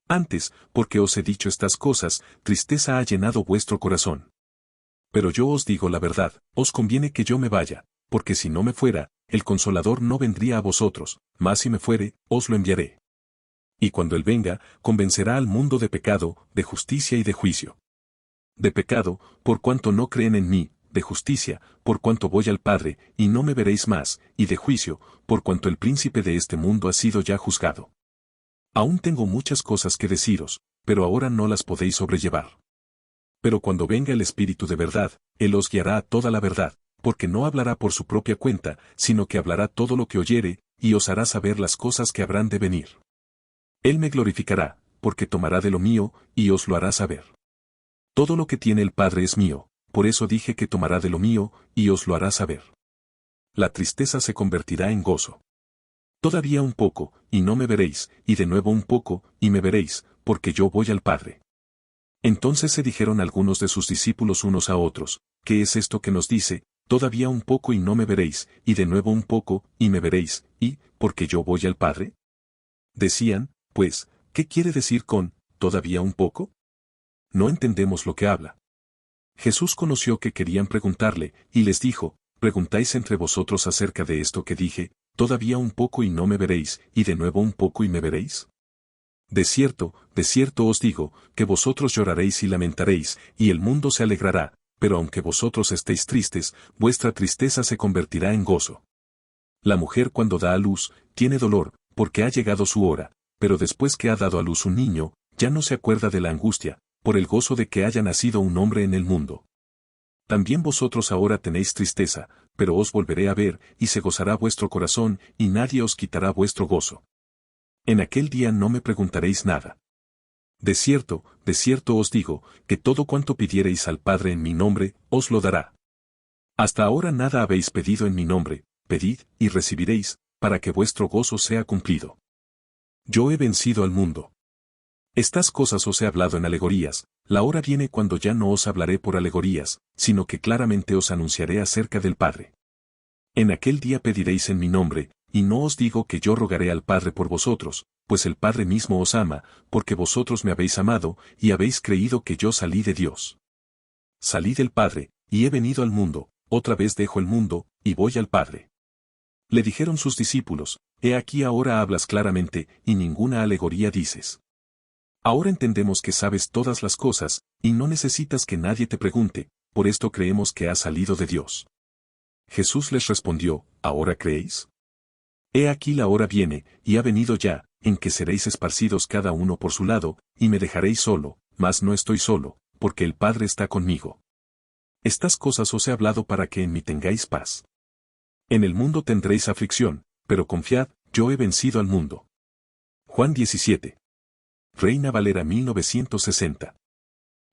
Antes, porque os he dicho estas cosas, tristeza ha llenado vuestro corazón. Pero yo os digo la verdad, os conviene que yo me vaya, porque si no me fuera, el Consolador no vendría a vosotros, mas si me fuere, os lo enviaré. Y cuando Él venga, convencerá al mundo de pecado, de justicia y de juicio. De pecado, por cuanto no creen en mí, de justicia, por cuanto voy al Padre, y no me veréis más, y de juicio, por cuanto el príncipe de este mundo ha sido ya juzgado. Aún tengo muchas cosas que deciros, pero ahora no las podéis sobrellevar. Pero cuando venga el Espíritu de verdad, Él os guiará a toda la verdad, porque no hablará por su propia cuenta, sino que hablará todo lo que oyere, y os hará saber las cosas que habrán de venir. Él me glorificará, porque tomará de lo mío, y os lo hará saber. Todo lo que tiene el Padre es mío, por eso dije que tomará de lo mío, y os lo hará saber. La tristeza se convertirá en gozo. Todavía un poco, y no me veréis, y de nuevo un poco, y me veréis, porque yo voy al Padre. Entonces se dijeron algunos de sus discípulos unos a otros, ¿qué es esto que nos dice? Todavía un poco y no me veréis, y de nuevo un poco, y me veréis, y, ¿porque yo voy al Padre? Decían, pues, ¿qué quiere decir con, todavía un poco? No entendemos lo que habla. Jesús conoció que querían preguntarle, y les dijo, ¿preguntáis entre vosotros acerca de esto que dije, todavía un poco y no me veréis, y de nuevo un poco y me veréis? De cierto os digo, que vosotros lloraréis y lamentaréis, y el mundo se alegrará, pero aunque vosotros estéis tristes, vuestra tristeza se convertirá en gozo. La mujer cuando da a luz, tiene dolor, porque ha llegado su hora, pero después que ha dado a luz un niño, ya no se acuerda de la angustia, por el gozo de que haya nacido un hombre en el mundo. También vosotros ahora tenéis tristeza, pero os volveré a ver, y se gozará vuestro corazón, y nadie os quitará vuestro gozo. En aquel día no me preguntaréis nada. De cierto os digo, que todo cuanto pidiereis al Padre en mi nombre, os lo dará. Hasta ahora nada habéis pedido en mi nombre, pedid, y recibiréis, para que vuestro gozo sea cumplido. Yo he vencido al mundo. Estas cosas os he hablado en alegorías, la hora viene cuando ya no os hablaré por alegorías, sino que claramente os anunciaré acerca del Padre. En aquel día pediréis en mi nombre, y no os digo que yo rogaré al Padre por vosotros, pues el Padre mismo os ama, porque vosotros me habéis amado, y habéis creído que yo salí de Dios. Salí del Padre, y he venido al mundo, otra vez dejo el mundo, y voy al Padre. Le dijeron sus discípulos, he aquí ahora hablas claramente, y ninguna alegoría dices. Ahora entendemos que sabes todas las cosas, y no necesitas que nadie te pregunte, por esto creemos que has salido de Dios. Jesús les respondió, ¿ahora creéis? He aquí la hora viene, y ha venido ya, en que seréis esparcidos cada uno por su lado, y me dejaréis solo, mas no estoy solo, porque el Padre está conmigo. Estas cosas os he hablado para que en mí tengáis paz. En el mundo tendréis aflicción, pero confiad, yo he vencido al mundo. Juan 17. Reina Valera 1960.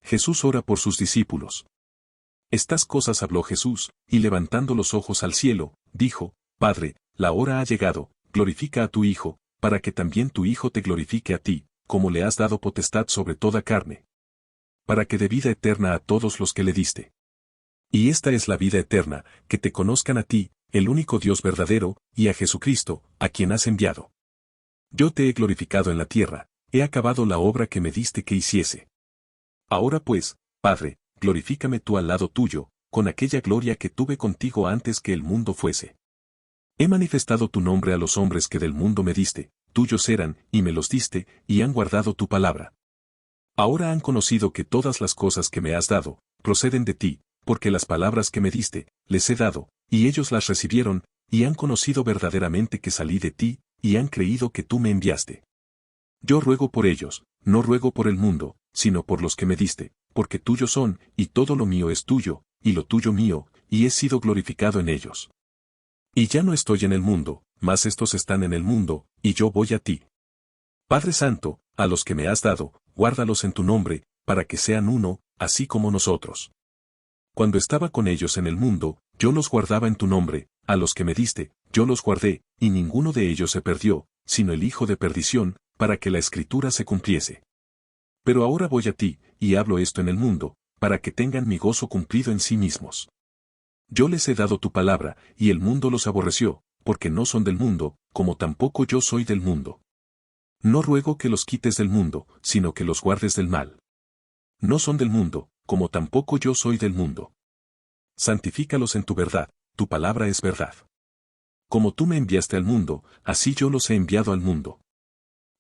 Jesús ora por sus discípulos. Estas cosas habló Jesús, y levantando los ojos al cielo, dijo, Padre, la hora ha llegado, glorifica a tu Hijo, para que también tu Hijo te glorifique a ti, como le has dado potestad sobre toda carne. Para que dé vida eterna a todos los que le diste. Y esta es la vida eterna, que te conozcan a ti, el único Dios verdadero, y a Jesucristo, a quien has enviado. Yo te he glorificado en la tierra, he acabado la obra que me diste que hiciese. Ahora pues, Padre, glorifícame tú al lado tuyo, con aquella gloria que tuve contigo antes que el mundo fuese. He manifestado tu nombre a los hombres que del mundo me diste, tuyos eran, y me los diste, y han guardado tu palabra. Ahora han conocido que todas las cosas que me has dado, proceden de ti, porque las palabras que me diste, les he dado, y ellos las recibieron, y han conocido verdaderamente que salí de ti, y han creído que tú me enviaste. Yo ruego por ellos, no ruego por el mundo, sino por los que me diste, porque tuyos son, y todo lo mío es tuyo, y lo tuyo mío, y he sido glorificado en ellos. Y ya no estoy en el mundo, mas estos están en el mundo, y yo voy a ti. Padre Santo, a los que me has dado, guárdalos en tu nombre, para que sean uno, así como nosotros. Cuando estaba con ellos en el mundo, yo los guardaba en tu nombre, a los que me diste, yo los guardé, y ninguno de ellos se perdió, sino el hijo de perdición, para que la escritura se cumpliese. Pero ahora voy a ti, y hablo esto en el mundo, para que tengan mi gozo cumplido en sí mismos. Yo les he dado tu palabra, y el mundo los aborreció, porque no son del mundo, como tampoco yo soy del mundo. No ruego que los quites del mundo, sino que los guardes del mal. No son del mundo, como tampoco yo soy del mundo. Santifícalos en tu verdad, tu palabra es verdad. Como tú me enviaste al mundo, así yo los he enviado al mundo.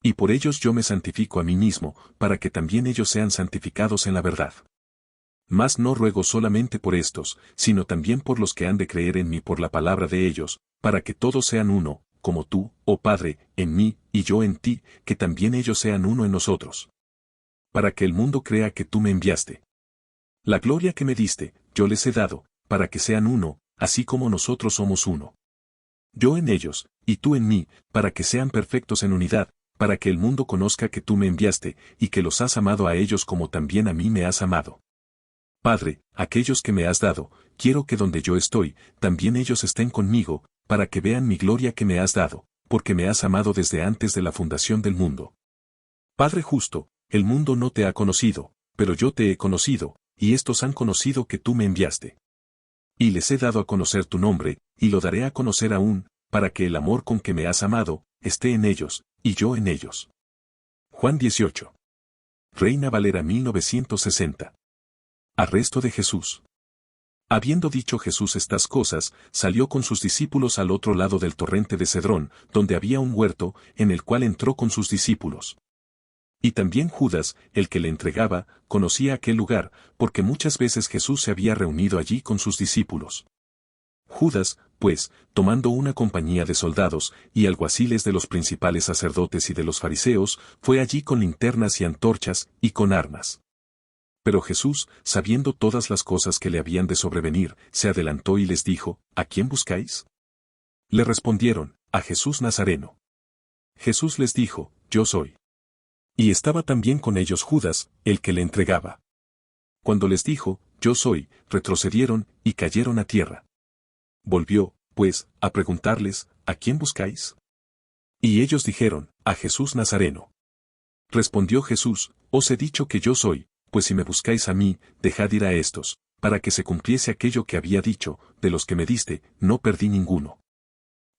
Y por ellos yo me santifico a mí mismo, para que también ellos sean santificados en la verdad. Mas no ruego solamente por estos, sino también por los que han de creer en mí por la palabra de ellos, para que todos sean uno, como tú, oh Padre, en mí, y yo en ti, que también ellos sean uno en nosotros. Para que el mundo crea que tú me enviaste. La gloria que me diste, yo les he dado, para que sean uno, así como nosotros somos uno. Yo en ellos, y tú en mí, para que sean perfectos en unidad, para que el mundo conozca que tú me enviaste, y que los has amado a ellos como también a mí me has amado. Padre, aquellos que me has dado, quiero que donde yo estoy, también ellos estén conmigo, para que vean mi gloria que me has dado, porque me has amado desde antes de la fundación del mundo. Padre justo, el mundo no te ha conocido, pero yo te he conocido, y estos han conocido que tú me enviaste. Y les he dado a conocer tu nombre, y lo daré a conocer aún, para que el amor con que me has amado, esté en ellos, y yo en ellos. Juan 18. Reina Valera 1960. Arresto de Jesús. Habiendo dicho Jesús estas cosas, salió con sus discípulos al otro lado del torrente de Cedrón, donde había un huerto, en el cual entró con sus discípulos. Y también Judas, el que le entregaba, conocía aquel lugar, porque muchas veces Jesús se había reunido allí con sus discípulos. Judas, pues, tomando una compañía de soldados, y alguaciles de los principales sacerdotes y de los fariseos, fue allí con linternas y antorchas, y con armas. Pero Jesús, sabiendo todas las cosas que le habían de sobrevenir, se adelantó y les dijo, ¿a quién buscáis? Le respondieron, a Jesús Nazareno. Jesús les dijo, yo soy. Y estaba también con ellos Judas, el que le entregaba. Cuando les dijo, yo soy, retrocedieron y cayeron a tierra. Volvió, pues, a preguntarles, ¿a quién buscáis? Y ellos dijeron, a Jesús Nazareno. Respondió Jesús, os he dicho que yo soy, pues si me buscáis a mí, dejad ir a estos, para que se cumpliese aquello que había dicho, de los que me diste, no perdí ninguno.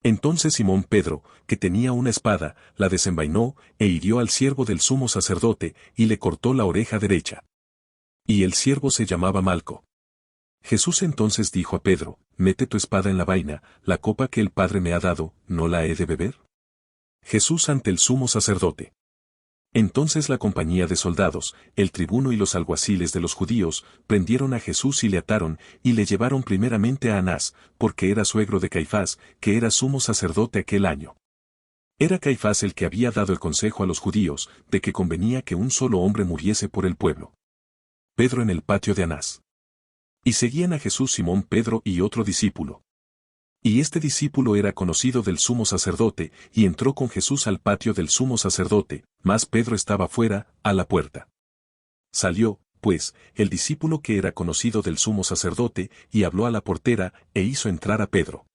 Entonces Simón Pedro, que tenía una espada, la desenvainó, e hirió al siervo del sumo sacerdote, y le cortó la oreja derecha. Y el siervo se llamaba Malco. Jesús entonces dijo a Pedro, mete tu espada en la vaina, la copa que el Padre me ha dado, ¿no la he de beber? Jesús ante el sumo sacerdote. Entonces la compañía de soldados, el tribuno y los alguaciles de los judíos, prendieron a Jesús y le ataron, y le llevaron primeramente a Anás, porque era suegro de Caifás, que era sumo sacerdote aquel año. Era Caifás el que había dado el consejo a los judíos, de que convenía que un solo hombre muriese por el pueblo. Pedro en el patio de Anás. Y seguían a Jesús Simón Pedro y otro discípulo. Y este discípulo era conocido del sumo sacerdote, y entró con Jesús al patio del sumo sacerdote, mas Pedro estaba fuera, a la puerta. Salió, pues, el discípulo que era conocido del sumo sacerdote, y habló a la portera, e hizo entrar a Pedro.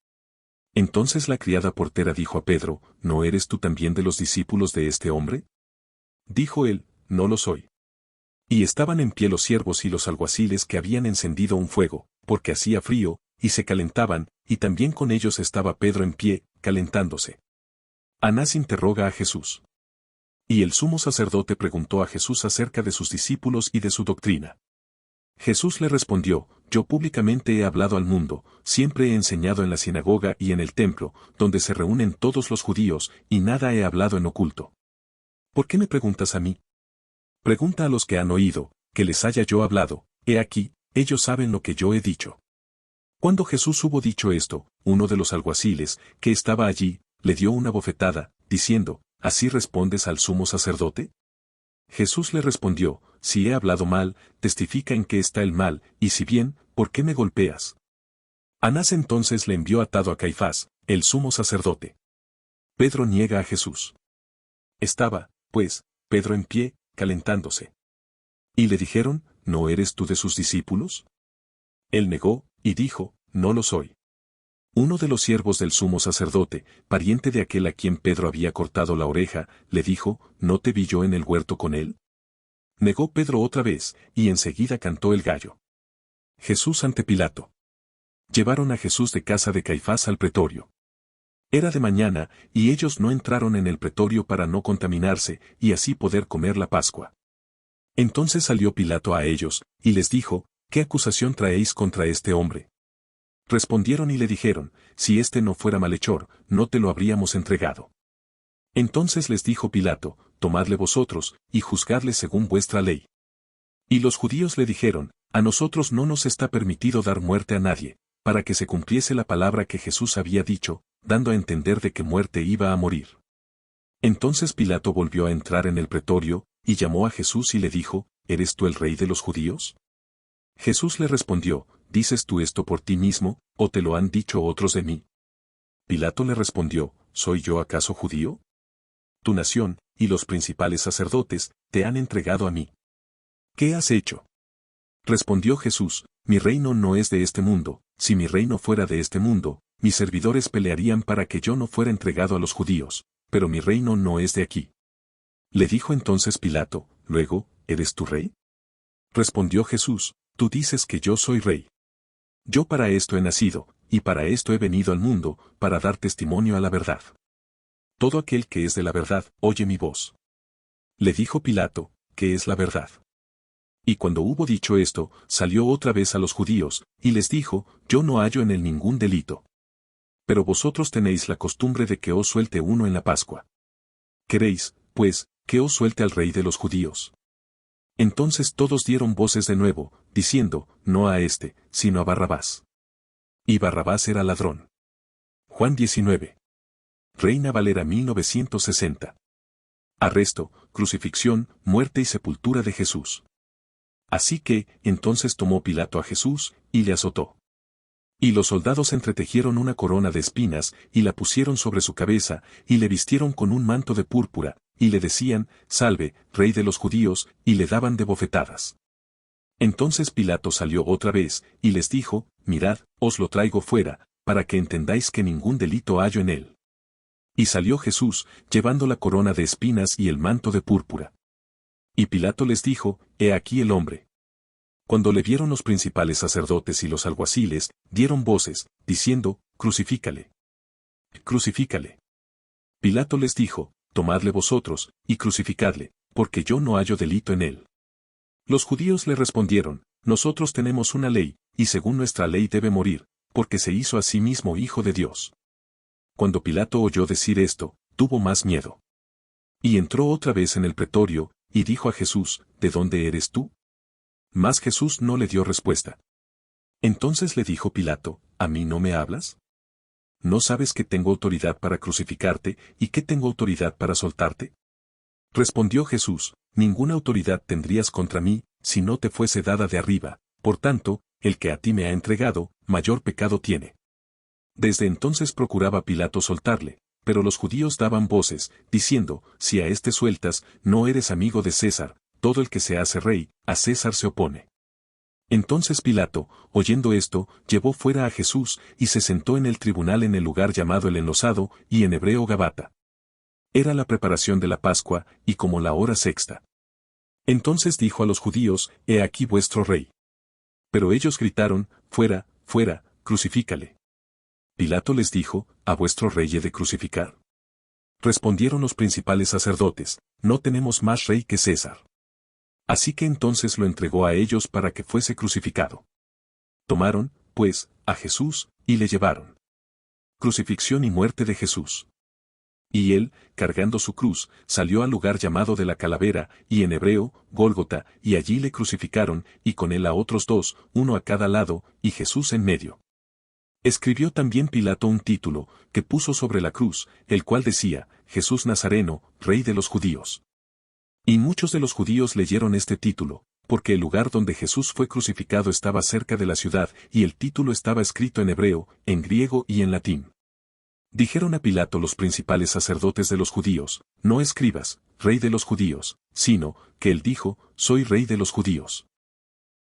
Entonces la criada portera dijo a Pedro, ¿no eres tú también de los discípulos de este hombre? Dijo él, no lo soy. Y estaban en pie los siervos y los alguaciles que habían encendido un fuego, porque hacía frío, y se calentaban, y también con ellos estaba Pedro en pie, calentándose. Anás interroga a Jesús. Y el sumo sacerdote preguntó a Jesús acerca de sus discípulos y de su doctrina. Jesús le respondió, yo públicamente he hablado al mundo, siempre he enseñado en la sinagoga y en el templo, donde se reúnen todos los judíos, y nada he hablado en oculto. ¿Por qué me preguntas a mí? Pregunta a los que han oído, que les haya yo hablado, he aquí, ellos saben lo que yo he dicho. Cuando Jesús hubo dicho esto, uno de los alguaciles, que estaba allí, le dio una bofetada, diciendo, ¿así respondes al sumo sacerdote? Jesús le respondió, si he hablado mal, testifica en qué está el mal, y si bien, ¿por qué me golpeas? Anás entonces le envió atado a Caifás, el sumo sacerdote. Pedro niega a Jesús. Estaba, pues, Pedro en pie, calentándose. Y le dijeron, ¿no eres tú de sus discípulos? Él negó, y dijo, no lo soy. Uno de los siervos del sumo sacerdote, pariente de aquel a quien Pedro había cortado la oreja, le dijo, ¿no te vi yo en el huerto con él? Negó Pedro otra vez, y enseguida cantó el gallo. Jesús ante Pilato. Llevaron a Jesús de casa de Caifás al pretorio. Era de mañana, y ellos no entraron en el pretorio para no contaminarse, y así poder comer la Pascua. Entonces salió Pilato a ellos, y les dijo, ¿qué acusación traéis contra este hombre? Respondieron y le dijeron, si éste no fuera malhechor, no te lo habríamos entregado. Entonces les dijo Pilato, tomadle vosotros, y juzgadle según vuestra ley. Y los judíos le dijeron, a nosotros no nos está permitido dar muerte a nadie, para que se cumpliese la palabra que Jesús había dicho, dando a entender de qué muerte iba a morir. Entonces Pilato volvió a entrar en el pretorio, y llamó a Jesús y le dijo, ¿eres tú el rey de los judíos? Jesús le respondió, ¿dices tú esto por ti mismo, o te lo han dicho otros de mí? Pilato le respondió, ¿soy yo acaso judío? Tu nación, y los principales sacerdotes, te han entregado a mí. ¿Qué has hecho? Respondió Jesús, mi reino no es de este mundo, si mi reino fuera de este mundo, mis servidores pelearían para que yo no fuera entregado a los judíos, pero mi reino no es de aquí. Le dijo entonces Pilato, luego, ¿eres tu rey? Respondió Jesús, tú dices que yo soy rey. Yo para esto he nacido, y para esto he venido al mundo, para dar testimonio a la verdad. Todo aquel que es de la verdad, oye mi voz. Le dijo Pilato, ¿qué es la verdad? Y cuando hubo dicho esto, salió otra vez a los judíos, y les dijo, yo no hallo en él ningún delito. Pero vosotros tenéis la costumbre de que os suelte uno en la Pascua. ¿Queréis, pues, que os suelte al rey de los judíos? Entonces todos dieron voces de nuevo, diciendo, no a este, sino a Barrabás. Y Barrabás era ladrón. Juan 19. Reina Valera 1960. Arresto, crucifixión, muerte y sepultura de Jesús. Así que, entonces tomó Pilato a Jesús, y le azotó. Y los soldados entretejieron una corona de espinas, y la pusieron sobre su cabeza, y le vistieron con un manto de púrpura, y le decían, Salve, Rey de los judíos, y le daban de bofetadas. Entonces Pilato salió otra vez, y les dijo, mirad, os lo traigo fuera, para que entendáis que ningún delito hallo en él. Y salió Jesús, llevando la corona de espinas y el manto de púrpura. Y Pilato les dijo, he aquí el hombre. Cuando le vieron los principales sacerdotes y los alguaciles, dieron voces, diciendo, crucifícale. Crucifícale. Pilato les dijo, tomadle vosotros, y crucificadle, porque yo no hallo delito en él. Los judíos le respondieron, nosotros tenemos una ley, y según nuestra ley debe morir, porque se hizo a sí mismo hijo de Dios. Cuando Pilato oyó decir esto, tuvo más miedo. Y entró otra vez en el pretorio, y dijo a Jesús, ¿de dónde eres tú? Mas Jesús no le dio respuesta. Entonces le dijo Pilato, ¿a mí no me hablas? ¿No sabes que tengo autoridad para crucificarte y que tengo autoridad para soltarte? Respondió Jesús, ninguna autoridad tendrías contra mí, si no te fuese dada de arriba, por tanto, el que a ti me ha entregado, mayor pecado tiene. Desde entonces procuraba Pilato soltarle, pero los judíos daban voces, diciendo, si a éste sueltas, no eres amigo de César, todo el que se hace rey, a César se opone. Entonces Pilato, oyendo esto, llevó fuera a Jesús, y se sentó en el tribunal en el lugar llamado el Enlosado, y en hebreo Gabata. Era la preparación de la Pascua, y como la hora sexta. Entonces dijo a los judíos, he aquí vuestro rey. Pero ellos gritaron, fuera, fuera, crucifícale. Pilato les dijo, ¿a vuestro rey he de crucificar? Respondieron los principales sacerdotes, no tenemos más rey que César. Así que entonces lo entregó a ellos para que fuese crucificado. Tomaron, pues, a Jesús, y le llevaron. Crucifixión y muerte de Jesús. Y él, cargando su cruz, salió al lugar llamado de la Calavera, y en hebreo, Gólgota, y allí le crucificaron, y con él a otros dos, uno a cada lado, y Jesús en medio. Escribió también Pilato un título, que puso sobre la cruz, el cual decía, Jesús Nazareno, Rey de los Judíos. Y muchos de los judíos leyeron este título, porque el lugar donde Jesús fue crucificado estaba cerca de la ciudad, y el título estaba escrito en hebreo, en griego y en latín. Dijeron a Pilato los principales sacerdotes de los judíos, no escribas, Rey de los Judíos, sino, que él dijo, soy Rey de los Judíos.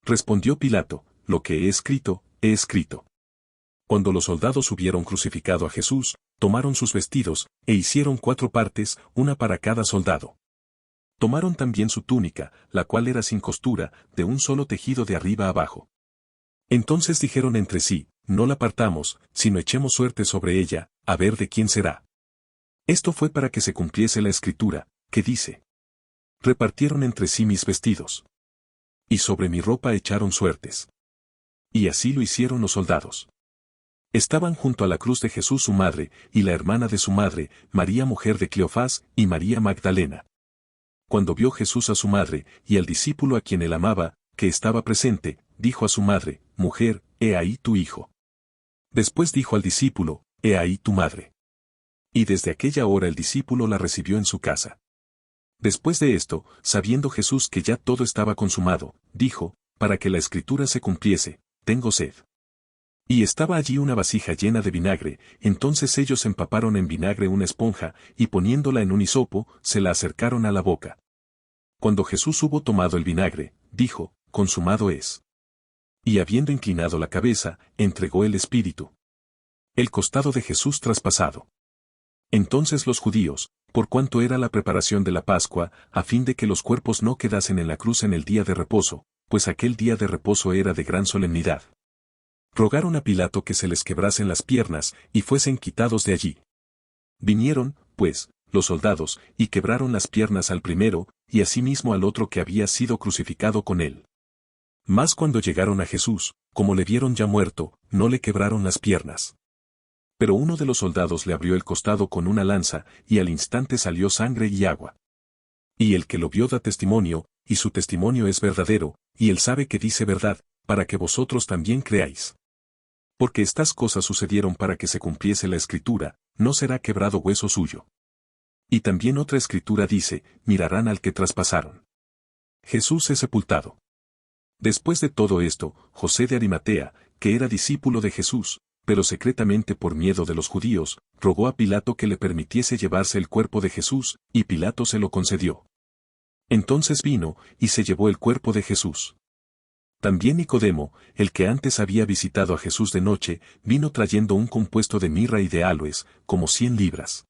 Respondió Pilato, lo que he escrito, he escrito. Cuando los soldados hubieron crucificado a Jesús, tomaron sus vestidos, e hicieron 4 partes, una para cada soldado. Tomaron también su túnica, la cual era sin costura, de un solo tejido de arriba abajo. Entonces dijeron entre sí, no la partamos, sino echemos suerte sobre ella, a ver de quién será. Esto fue para que se cumpliese la escritura, que dice: repartieron entre sí mis vestidos. Y sobre mi ropa echaron suertes. Y así lo hicieron los soldados. Estaban junto a la cruz de Jesús su madre, y la hermana de su madre, María mujer de Cleofás, y María Magdalena. Cuando vio Jesús a su madre, y al discípulo a quien él amaba, que estaba presente, dijo a su madre, mujer, he ahí tu hijo. Después dijo al discípulo, he ahí tu madre. Y desde aquella hora el discípulo la recibió en su casa. Después de esto, sabiendo Jesús que ya todo estaba consumado, dijo, para que la escritura se cumpliese, tengo sed. Y estaba allí una vasija llena de vinagre, entonces ellos empaparon en vinagre una esponja, y poniéndola en un hisopo, se la acercaron a la boca. Cuando Jesús hubo tomado el vinagre, dijo, consumado es. Y habiendo inclinado la cabeza, entregó el espíritu. El costado de Jesús traspasado. Entonces los judíos, por cuanto era la preparación de la Pascua, a fin de que los cuerpos no quedasen en la cruz en el día de reposo, pues aquel día de reposo era de gran solemnidad, rogaron a Pilato que se les quebrasen las piernas, y fuesen quitados de allí. Vinieron, pues, los soldados, y quebraron las piernas al primero, y asimismo al otro que había sido crucificado con él. Mas cuando llegaron a Jesús, como le vieron ya muerto, no le quebraron las piernas. Pero uno de los soldados le abrió el costado con una lanza, y al instante salió sangre y agua. Y el que lo vio da testimonio, y su testimonio es verdadero, y él sabe que dice verdad, para que vosotros también creáis. Porque estas cosas sucedieron para que se cumpliese la escritura, no será quebrado hueso suyo. Y también otra escritura dice, mirarán al que traspasaron. Jesús es sepultado. Después de todo esto, José de Arimatea, que era discípulo de Jesús, pero secretamente por miedo de los judíos, rogó a Pilato que le permitiese llevarse el cuerpo de Jesús, y Pilato se lo concedió. Entonces vino, y se llevó el cuerpo de Jesús. También Nicodemo, el que antes había visitado a Jesús de noche, vino trayendo un compuesto de mirra y de áloes, como 100 libras.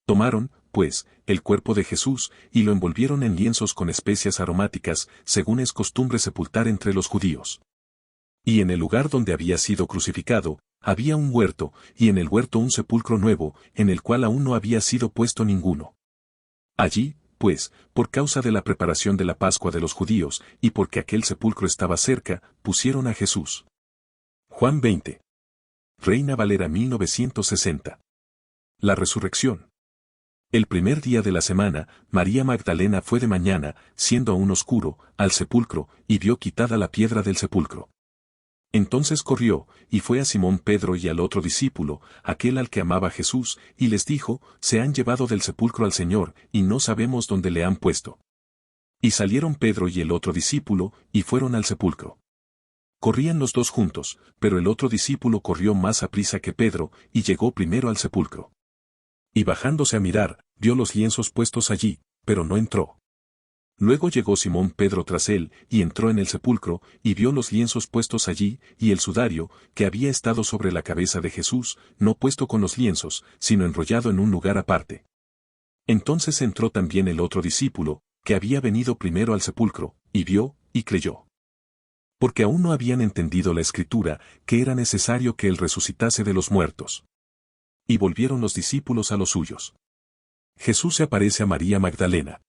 Tomaron, pues, el cuerpo de Jesús, y lo envolvieron en lienzos con especias aromáticas, según es costumbre sepultar entre los judíos. Y en el lugar donde había sido crucificado, había un huerto, y en el huerto un sepulcro nuevo, en el cual aún no había sido puesto ninguno. Allí, pues, por causa de la preparación de la Pascua de los judíos, y porque aquel sepulcro estaba cerca, pusieron a Jesús. Juan 20. Reina Valera 1960. La resurrección. El primer día de la semana, María Magdalena fue de mañana, siendo aún oscuro, al sepulcro, y vio quitada la piedra del sepulcro. Entonces corrió, y fue a Simón Pedro y al otro discípulo, aquel al que amaba Jesús, y les dijo, se han llevado del sepulcro al Señor, y no sabemos dónde le han puesto. Y salieron Pedro y el otro discípulo, y fueron al sepulcro. Corrían los dos juntos, pero el otro discípulo corrió más aprisa que Pedro, y llegó primero al sepulcro. Y bajándose a mirar, vio los lienzos puestos allí, pero no entró. Luego llegó Simón Pedro tras él, y entró en el sepulcro, y vio los lienzos puestos allí, y el sudario, que había estado sobre la cabeza de Jesús, no puesto con los lienzos, sino enrollado en un lugar aparte. Entonces entró también el otro discípulo, que había venido primero al sepulcro, y vio, y creyó. Porque aún no habían entendido la Escritura, que era necesario que él resucitase de los muertos. Y volvieron los discípulos a los suyos. Jesús se aparece a María Magdalena.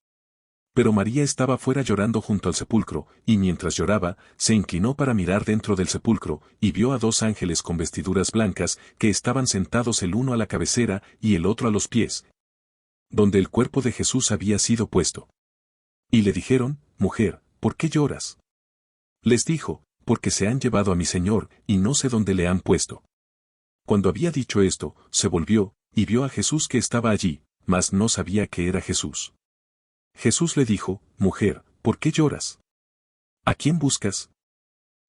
Pero María estaba fuera llorando junto al sepulcro, y mientras lloraba, se inclinó para mirar dentro del sepulcro, y vio a dos ángeles con vestiduras blancas, que estaban sentados el uno a la cabecera y el otro a los pies, donde el cuerpo de Jesús había sido puesto. Y le dijeron, mujer, ¿por qué lloras? Les dijo, porque se han llevado a mi Señor, y no sé dónde le han puesto. Cuando había dicho esto, se volvió, y vio a Jesús que estaba allí, mas no sabía que era Jesús. Jesús le dijo, mujer, ¿por qué lloras? ¿A quién buscas?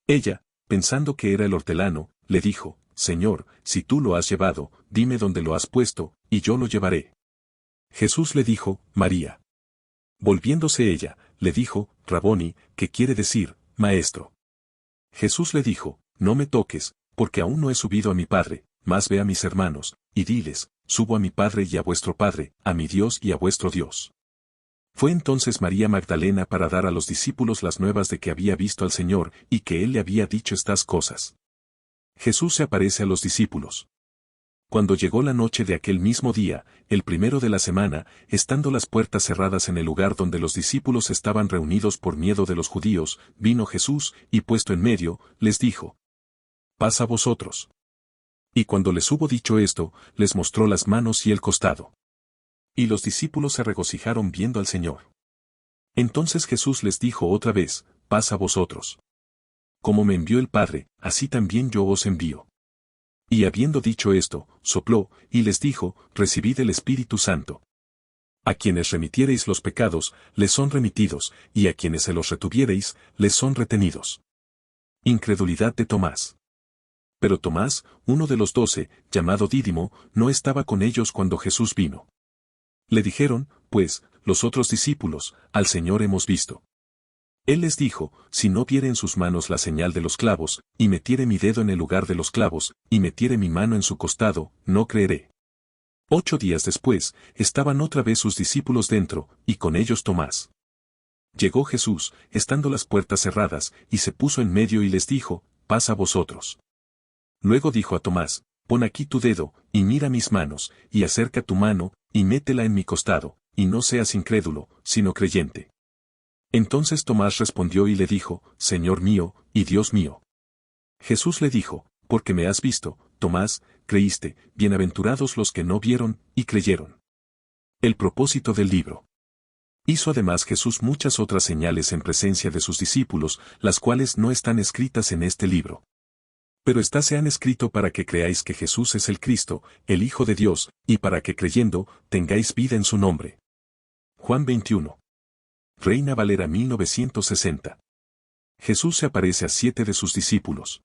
Ella, pensando que era el hortelano, le dijo, Señor, si tú lo has llevado, dime dónde lo has puesto, y yo lo llevaré. Jesús le dijo, María. Volviéndose ella, le dijo, Raboni, que quiere decir, Maestro. Jesús le dijo, no me toques, porque aún no he subido a mi Padre, mas ve a mis hermanos, y diles, subo a mi Padre y a vuestro Padre, a mi Dios y a vuestro Dios. Fue entonces María Magdalena para dar a los discípulos las nuevas de que había visto al Señor, y que él le había dicho estas cosas. Jesús se aparece a los discípulos. Cuando llegó la noche de aquel mismo día, el primero de la semana, estando las puertas cerradas en el lugar donde los discípulos estaban reunidos por miedo de los judíos, vino Jesús, y puesto en medio, les dijo, paz a vosotros. Y cuando les hubo dicho esto, les mostró las manos y el costado. Y los discípulos se regocijaron viendo al Señor. Entonces Jesús les dijo otra vez, paz a vosotros. Como me envió el Padre, así también yo os envío. Y habiendo dicho esto, sopló, y les dijo, recibid el Espíritu Santo. A quienes remitiereis los pecados, les son remitidos, y a quienes se los retuviereis, les son retenidos. Incredulidad de Tomás. Pero Tomás, uno de los 12, llamado Dídimo, no estaba con ellos cuando Jesús vino. Le dijeron, pues, los otros discípulos, al Señor hemos visto. Él les dijo, si no viere en sus manos la señal de los clavos, y metiere mi dedo en el lugar de los clavos, y metiere mi mano en su costado, no creeré. 8 días después, estaban otra vez sus discípulos dentro, y con ellos Tomás. Llegó Jesús, estando las puertas cerradas, y se puso en medio y les dijo, paz a vosotros. Luego dijo a Tomás, pon aquí tu dedo, y mira mis manos, y acerca tu mano, y métela en mi costado, y no seas incrédulo, sino creyente. Entonces Tomás respondió y le dijo, Señor mío, y Dios mío. Jesús le dijo, porque me has visto, Tomás, creíste, bienaventurados los que no vieron, y creyeron. El propósito del libro. Hizo además Jesús muchas otras señales en presencia de sus discípulos, las cuales no están escritas en este libro. Pero éstas se han escrito para que creáis que Jesús es el Cristo, el Hijo de Dios, y para que creyendo, tengáis vida en su nombre. Juan 21. Reina Valera 1960. Jesús se aparece a 7 de sus discípulos.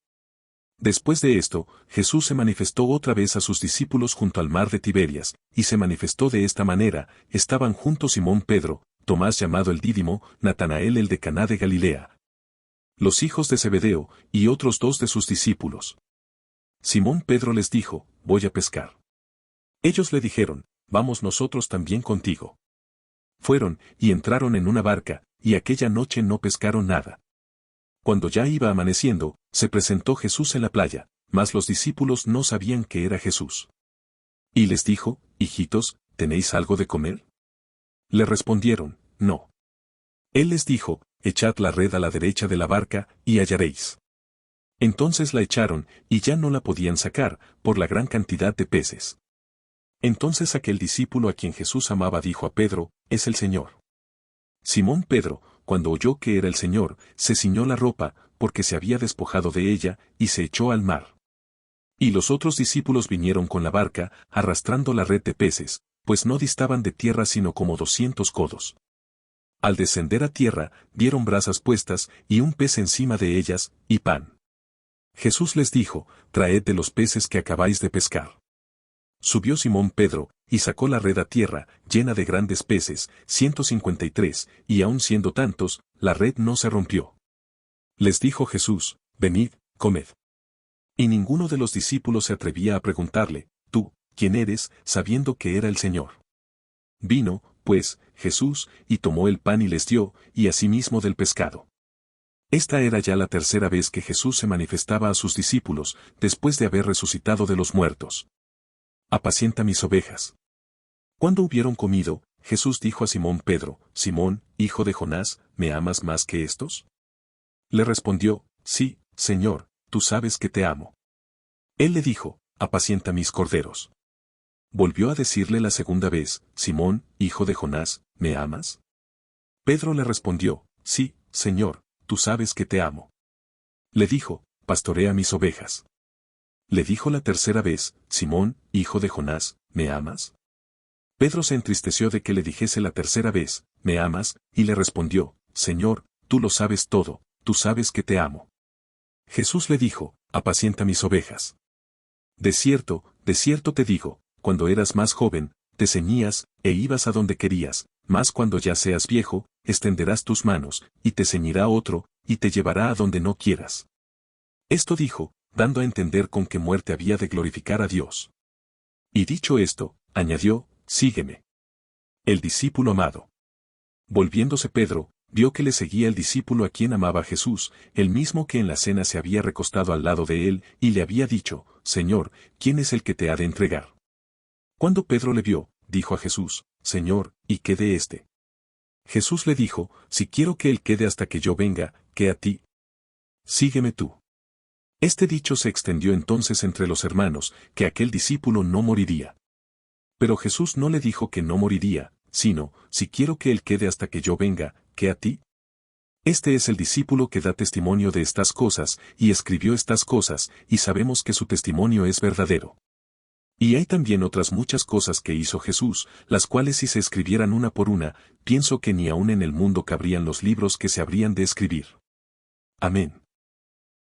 Después de esto, Jesús se manifestó otra vez a sus discípulos junto al mar de Tiberias, y se manifestó de esta manera, estaban juntos Simón Pedro, Tomás llamado el Dídimo, Natanael el de Caná de Galilea, los hijos de Zebedeo, y otros 2 de sus discípulos. Simón Pedro les dijo, voy a pescar. Ellos le dijeron, vamos nosotros también contigo. Fueron, y entraron en una barca, y aquella noche no pescaron nada. Cuando ya iba amaneciendo, se presentó Jesús en la playa, mas los discípulos no sabían que era Jesús. Y les dijo, hijitos, ¿tenéis algo de comer? Le respondieron, no. Él les dijo, echad la red a la derecha de la barca, y hallaréis. Entonces la echaron, y ya no la podían sacar, por la gran cantidad de peces. Entonces aquel discípulo a quien Jesús amaba dijo a Pedro, es el Señor. Simón Pedro, cuando oyó que era el Señor, se ciñó la ropa, porque se había despojado de ella, y se echó al mar. Y los otros discípulos vinieron con la barca, arrastrando la red de peces, pues no distaban de tierra sino como 200 codos. Al descender a tierra, vieron brasas puestas, y un pez encima de ellas, y pan. Jesús les dijo, traed de los peces que acabáis de pescar. Subió Simón Pedro, y sacó la red a tierra, llena de grandes peces, 153, y aun siendo tantos, la red no se rompió. Les dijo Jesús, venid, comed. Y ninguno de los discípulos se atrevía a preguntarle, tú, ¿quién eres?, sabiendo que era el Señor. Vino, pues, Jesús, y tomó el pan y les dio, y asimismo del pescado. Esta era ya la tercera vez que Jesús se manifestaba a sus discípulos, después de haber resucitado de los muertos. Apacienta mis ovejas. Cuando hubieron comido, Jesús dijo a Simón Pedro, Simón, hijo de Jonás, ¿me amas más que estos? Le respondió, sí, Señor, tú sabes que te amo. Él le dijo, apacienta mis corderos. Volvió a decirle la segunda vez, Simón, hijo de Jonás, ¿me amas? Pedro le respondió, sí, Señor, tú sabes que te amo. Le dijo, pastorea mis ovejas. Le dijo la tercera vez, Simón, hijo de Jonás, ¿me amas? Pedro se entristeció de que le dijese la tercera vez, ¿me amas? Y le respondió, Señor, tú lo sabes todo, tú sabes que te amo. Jesús le dijo, apacienta mis ovejas. De cierto te digo, cuando eras más joven, te ceñías, e ibas a donde querías, mas cuando ya seas viejo, extenderás tus manos, y te ceñirá otro, y te llevará a donde no quieras. Esto dijo, dando a entender con qué muerte había de glorificar a Dios. Y dicho esto, añadió, sígueme. El discípulo amado. Volviéndose Pedro, vio que le seguía el discípulo a quien amaba Jesús, el mismo que en la cena se había recostado al lado de él, y le había dicho, Señor, ¿quién es el que te ha de entregar? Cuando Pedro le vio, dijo a Jesús, Señor, ¿y qué de éste? Jesús le dijo, si quiero que él quede hasta que yo venga, ¿qué a ti? Sígueme tú. Este dicho se extendió entonces entre los hermanos, que aquel discípulo no moriría. Pero Jesús no le dijo que no moriría, sino, si quiero que él quede hasta que yo venga, ¿qué a ti? Este es el discípulo que da testimonio de estas cosas, y escribió estas cosas, y sabemos que su testimonio es verdadero. Y hay también otras muchas cosas que hizo Jesús, las cuales si se escribieran una por una, pienso que ni aun en el mundo cabrían los libros que se habrían de escribir. Amén.